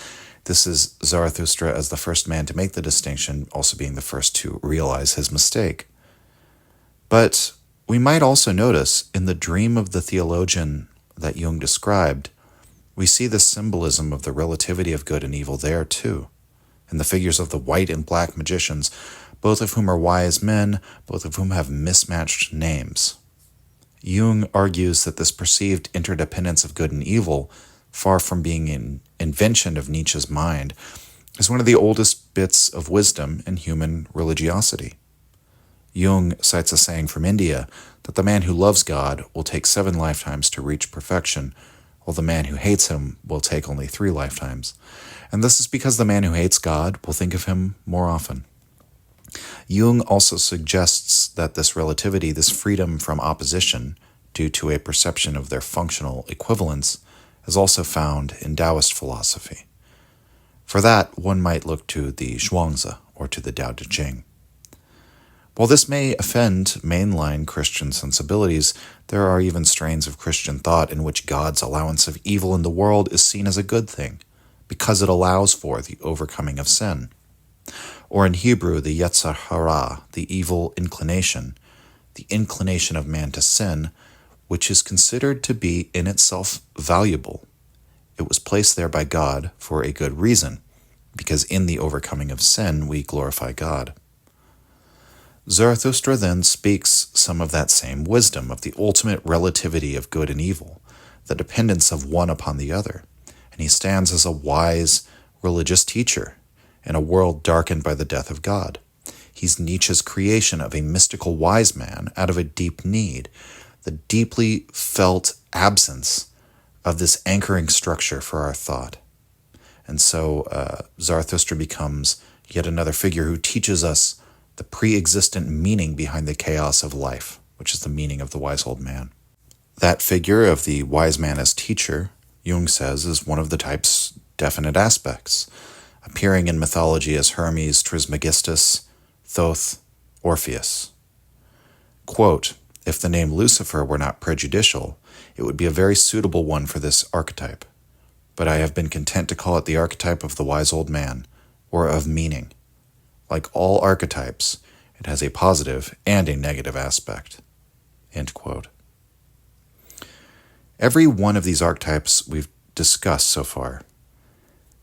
this is Zarathustra as the first man to make the distinction, also being the first to realize his mistake. But we might also notice in the dream of the theologian that Jung described, we see the symbolism of the relativity of good and evil there too, in the figures of the white and black magicians, both of whom are wise men, both of whom have mismatched names. Jung argues that this perceived interdependence of good and evil, far from being an invention of Nietzsche's mind, is one of the oldest bits of wisdom in human religiosity. Jung cites a saying from India that the man who loves God will take 7 lifetimes to reach perfection, while the man who hates him will take only 3 lifetimes. And this is because the man who hates God will think of him more often. Jung also suggests that this relativity, this freedom from opposition due to a perception of their functional equivalence, is also found in Taoist philosophy. For that, one might look to the Zhuangzi or to the Tao Te Ching. While this may offend mainline Christian sensibilities, there are even strains of Christian thought in which God's allowance of evil in the world is seen as a good thing, because it allows for the overcoming of sin. Or in Hebrew, the Yetzer Hara, the evil inclination, the inclination of man to sin, which is considered to be in itself valuable. It was placed there by God for a good reason, because in the overcoming of sin we glorify God. Zarathustra then speaks some of that same wisdom of the ultimate relativity of good and evil, the dependence of one upon the other, and he stands as a wise religious teacher in a world darkened by the death of God. He's Nietzsche's creation of a mystical wise man out of a deep need, the deeply felt absence of this anchoring structure for our thought. And so Zarathustra becomes yet another figure who teaches us the pre-existent meaning behind the chaos of life, which is the meaning of the wise old man. That figure of the wise man as teacher, Jung says, is one of the type's definite aspects, appearing in mythology as Hermes Trismegistus, Thoth, Orpheus. Quote, "If the name Lucifer were not prejudicial, it would be a very suitable one for this archetype. But I have been content to call it the archetype of the wise old man, or of meaning. Like all archetypes, it has a positive and a negative aspect." End quote. Every one of these archetypes we've discussed so far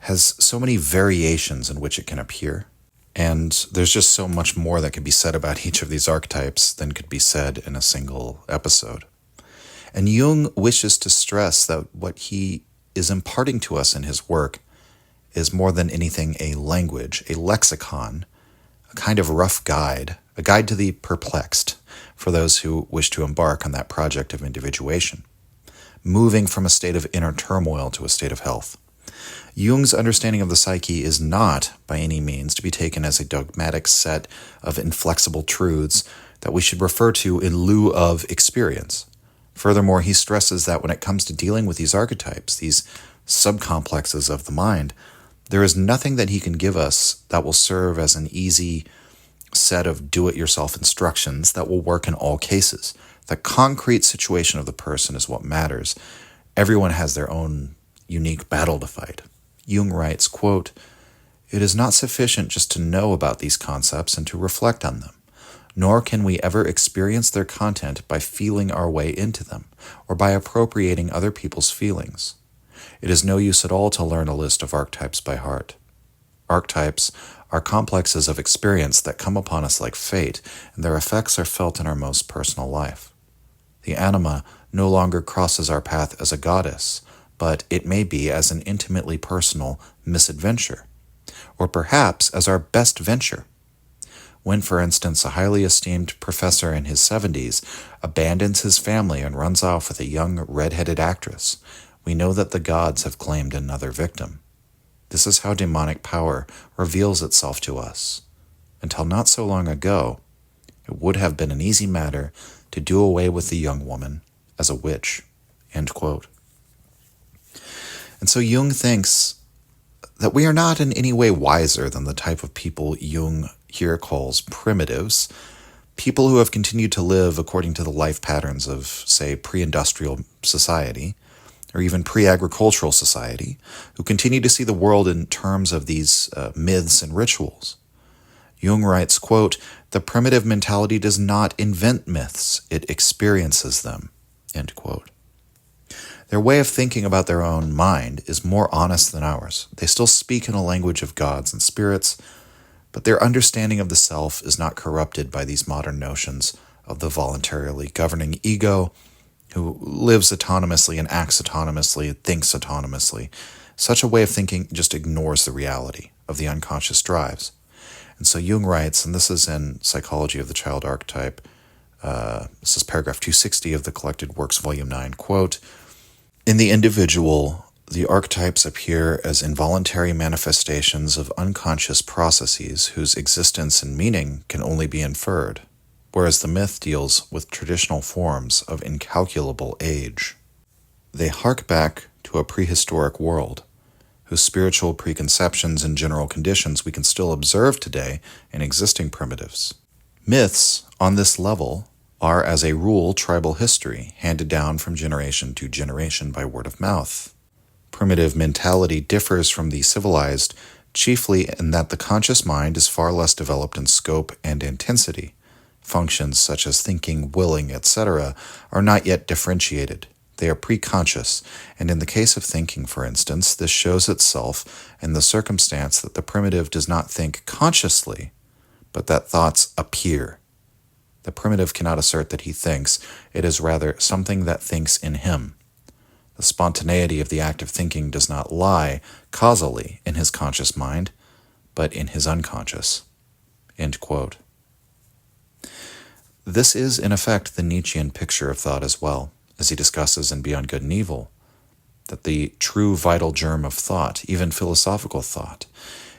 has so many variations in which it can appear, and there's just so much more that could be said about each of these archetypes than could be said in a single episode. And Jung wishes to stress that what he is imparting to us in his work is more than anything a language, a lexicon, a kind of rough guide, a guide to the perplexed for those who wish to embark on that project of individuation, moving from a state of inner turmoil to a state of health. Jung's understanding of the psyche is not, by any means, to be taken as a dogmatic set of inflexible truths that we should refer to in lieu of experience. Furthermore, he stresses that when it comes to dealing with these archetypes, these subcomplexes of the mind, there is nothing that he can give us that will serve as an easy set of do-it-yourself instructions that will work in all cases. The concrete situation of the person is what matters. Everyone has their own unique battle to fight. Jung writes, quote, "It is not sufficient just to know about these concepts and to reflect on them, nor can we ever experience their content by feeling our way into them, or by appropriating other people's feelings. It is no use at all to learn a list of archetypes by heart. Archetypes are complexes of experience that come upon us like fate, and their effects are felt in our most personal life. The anima no longer crosses our path as a goddess, but it may be as an intimately personal misadventure, or perhaps as our best venture. When, for instance, a highly esteemed professor in his 70s abandons his family and runs off with a young red-headed actress, we know that the gods have claimed another victim. This is how demonic power reveals itself to us. Until not so long ago, it would have been an easy matter to do away with the young woman as a witch." End quote. And so Jung thinks that we are not in any way wiser than the type of people Jung here calls primitives, people who have continued to live according to the life patterns of, say, pre-industrial society, or even pre-agricultural society, who continue to see the world in terms of these myths and rituals. Jung writes, quote, "The primitive mentality does not invent myths, it experiences them," end quote. Their way of thinking about their own mind is more honest than ours. They still speak in a language of gods and spirits, but their understanding of the self is not corrupted by these modern notions of the voluntarily governing ego, who lives autonomously and acts autonomously and thinks autonomously. Such a way of thinking just ignores the reality of the unconscious drives. And so Jung writes, and this is in Psychology of the Child Archetype, this is paragraph 260 of the Collected Works, Volume 9, quote, "In the individual, the archetypes appear as involuntary manifestations of unconscious processes whose existence and meaning can only be inferred, whereas the myth deals with traditional forms of incalculable age. They hark back to a prehistoric world, whose spiritual preconceptions and general conditions we can still observe today in existing primitives. Myths, on this level, are as a rule tribal history, handed down from generation to generation by word of mouth. Primitive mentality differs from the civilized chiefly in that the conscious mind is far less developed in scope and intensity. Functions such as thinking, willing, etc. are not yet differentiated. They are preconscious, and in the case of thinking, for instance, this shows itself in the circumstance that the primitive does not think consciously, but that thoughts appear. The primitive cannot assert that he thinks, it is rather something that thinks in him. The spontaneity of the act of thinking does not lie causally in his conscious mind, but in his unconscious." End quote. This is, in effect, the Nietzschean picture of thought as well, as he discusses in Beyond Good and Evil, that the true vital germ of thought, even philosophical thought,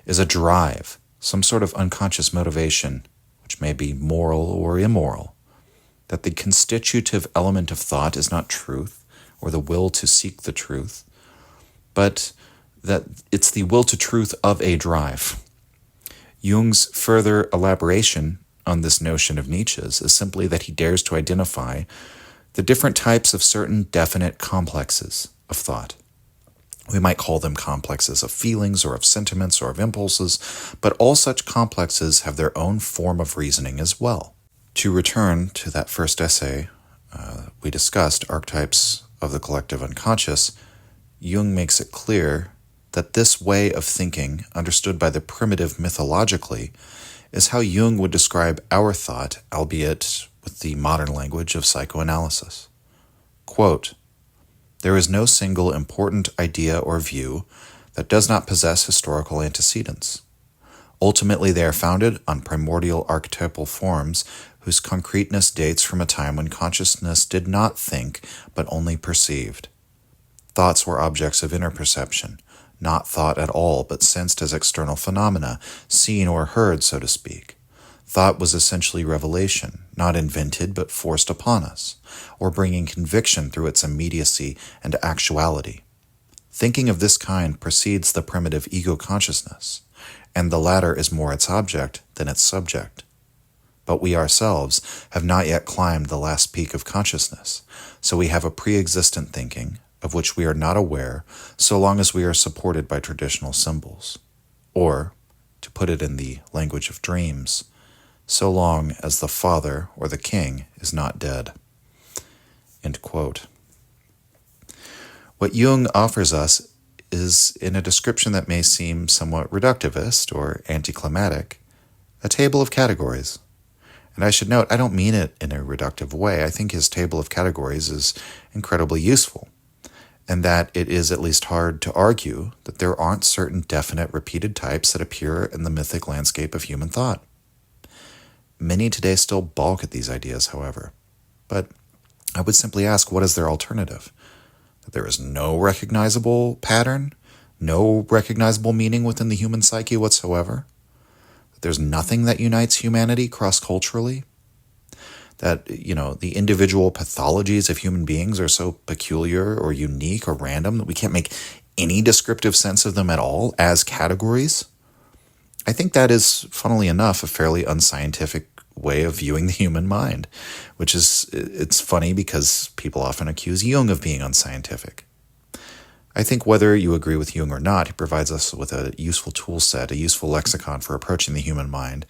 is a drive, some sort of unconscious motivation, which may be moral or immoral, that the constitutive element of thought is not truth, or the will to seek the truth, but that it's the will to truth of a drive. Jung's further elaboration on this notion of Nietzsche's is simply that he dares to identify the different types of certain definite complexes of thought. We might call them complexes of feelings or of sentiments or of impulses, but all such complexes have their own form of reasoning as well. To return to that first essay we discussed, Archetypes of the Collective Unconscious, Jung makes it clear that this way of thinking, understood by the primitive mythologically, is how Jung would describe our thought, albeit with the modern language of psychoanalysis. Quote, "There is no single important idea or view that does not possess historical antecedents. Ultimately, they are founded on primordial archetypal forms whose concreteness dates from a time when consciousness did not think, but only perceived. Thoughts were objects of inner perception, not thought at all, but sensed as external phenomena, seen or heard, so to speak. Thought was essentially revelation, not invented but forced upon us, or bringing conviction through its immediacy and actuality. Thinking of this kind precedes the primitive ego consciousness, and the latter is more its object than its subject. But we ourselves have not yet climbed the last peak of consciousness, so we have a pre-existent thinking, of which we are not aware so long as we are supported by traditional symbols. Or, to put it in the language of dreams, so long as the father or the king is not dead." End quote. What Jung offers us is, in a description that may seem somewhat reductivist or anticlimactic, a table of categories. And I should note, I don't mean it in a reductive way. I think his table of categories is incredibly useful, and that it is at least hard to argue that there aren't certain definite repeated types that appear in the mythic landscape of human thought. Many today still balk at these ideas, however. But I would simply ask, what is their alternative? That there is no recognizable pattern, no recognizable meaning within the human psyche whatsoever? That there's nothing that unites humanity cross-culturally? That, the individual pathologies of human beings are so peculiar or unique or random that we can't make any descriptive sense of them at all as categories? I think that is, funnily enough, a fairly unscientific way of viewing the human mind, it's funny because people often accuse Jung of being unscientific. I think whether you agree with Jung or not, he provides us with a useful tool set, a useful lexicon for approaching the human mind,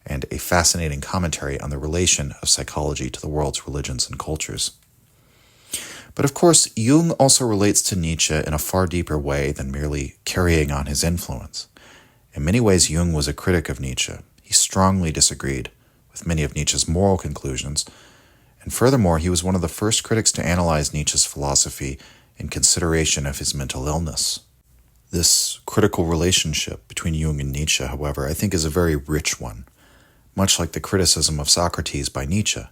and a fascinating commentary on the relation of psychology to the world's religions and cultures. But of course, Jung also relates to Nietzsche in a far deeper way than merely carrying on his influence. In many ways, Jung was a critic of Nietzsche. He strongly disagreed with many of Nietzsche's moral conclusions, and furthermore, he was one of the first critics to analyze Nietzsche's philosophy in consideration of his mental illness. This critical relationship between Jung and Nietzsche, however, I think is a very rich one. Much like the criticism of Socrates by Nietzsche,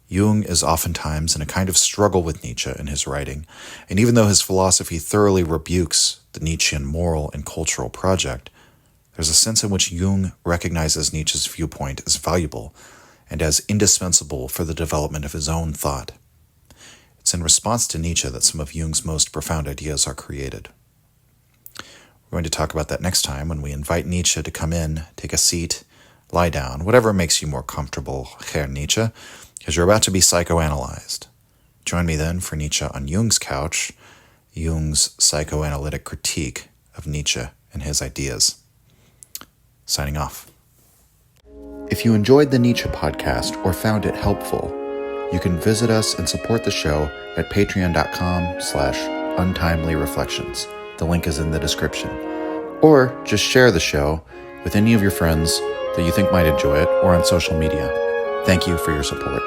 Jung is oftentimes in a kind of struggle with Nietzsche in his writing, and even though his philosophy thoroughly rebukes the Nietzschean moral and cultural project, there's a sense in which Jung recognizes Nietzsche's viewpoint as valuable and as indispensable for the development of his own thought. It's in response to Nietzsche that some of Jung's most profound ideas are created. We're going to talk about that next time when we invite Nietzsche to come in, take a seat, lie down, whatever makes you more comfortable, Herr Nietzsche, because you're about to be psychoanalyzed. Join me then for Nietzsche on Jung's couch, Jung's psychoanalytic critique of Nietzsche and his ideas. Signing off. If you enjoyed the Nietzsche podcast or found it helpful, you can visit us and support the show at patreon.com/untimelyreflections. The link is in the description. Or just share the show with any of your friends that you think might enjoy it or on social media. Thank you for your support.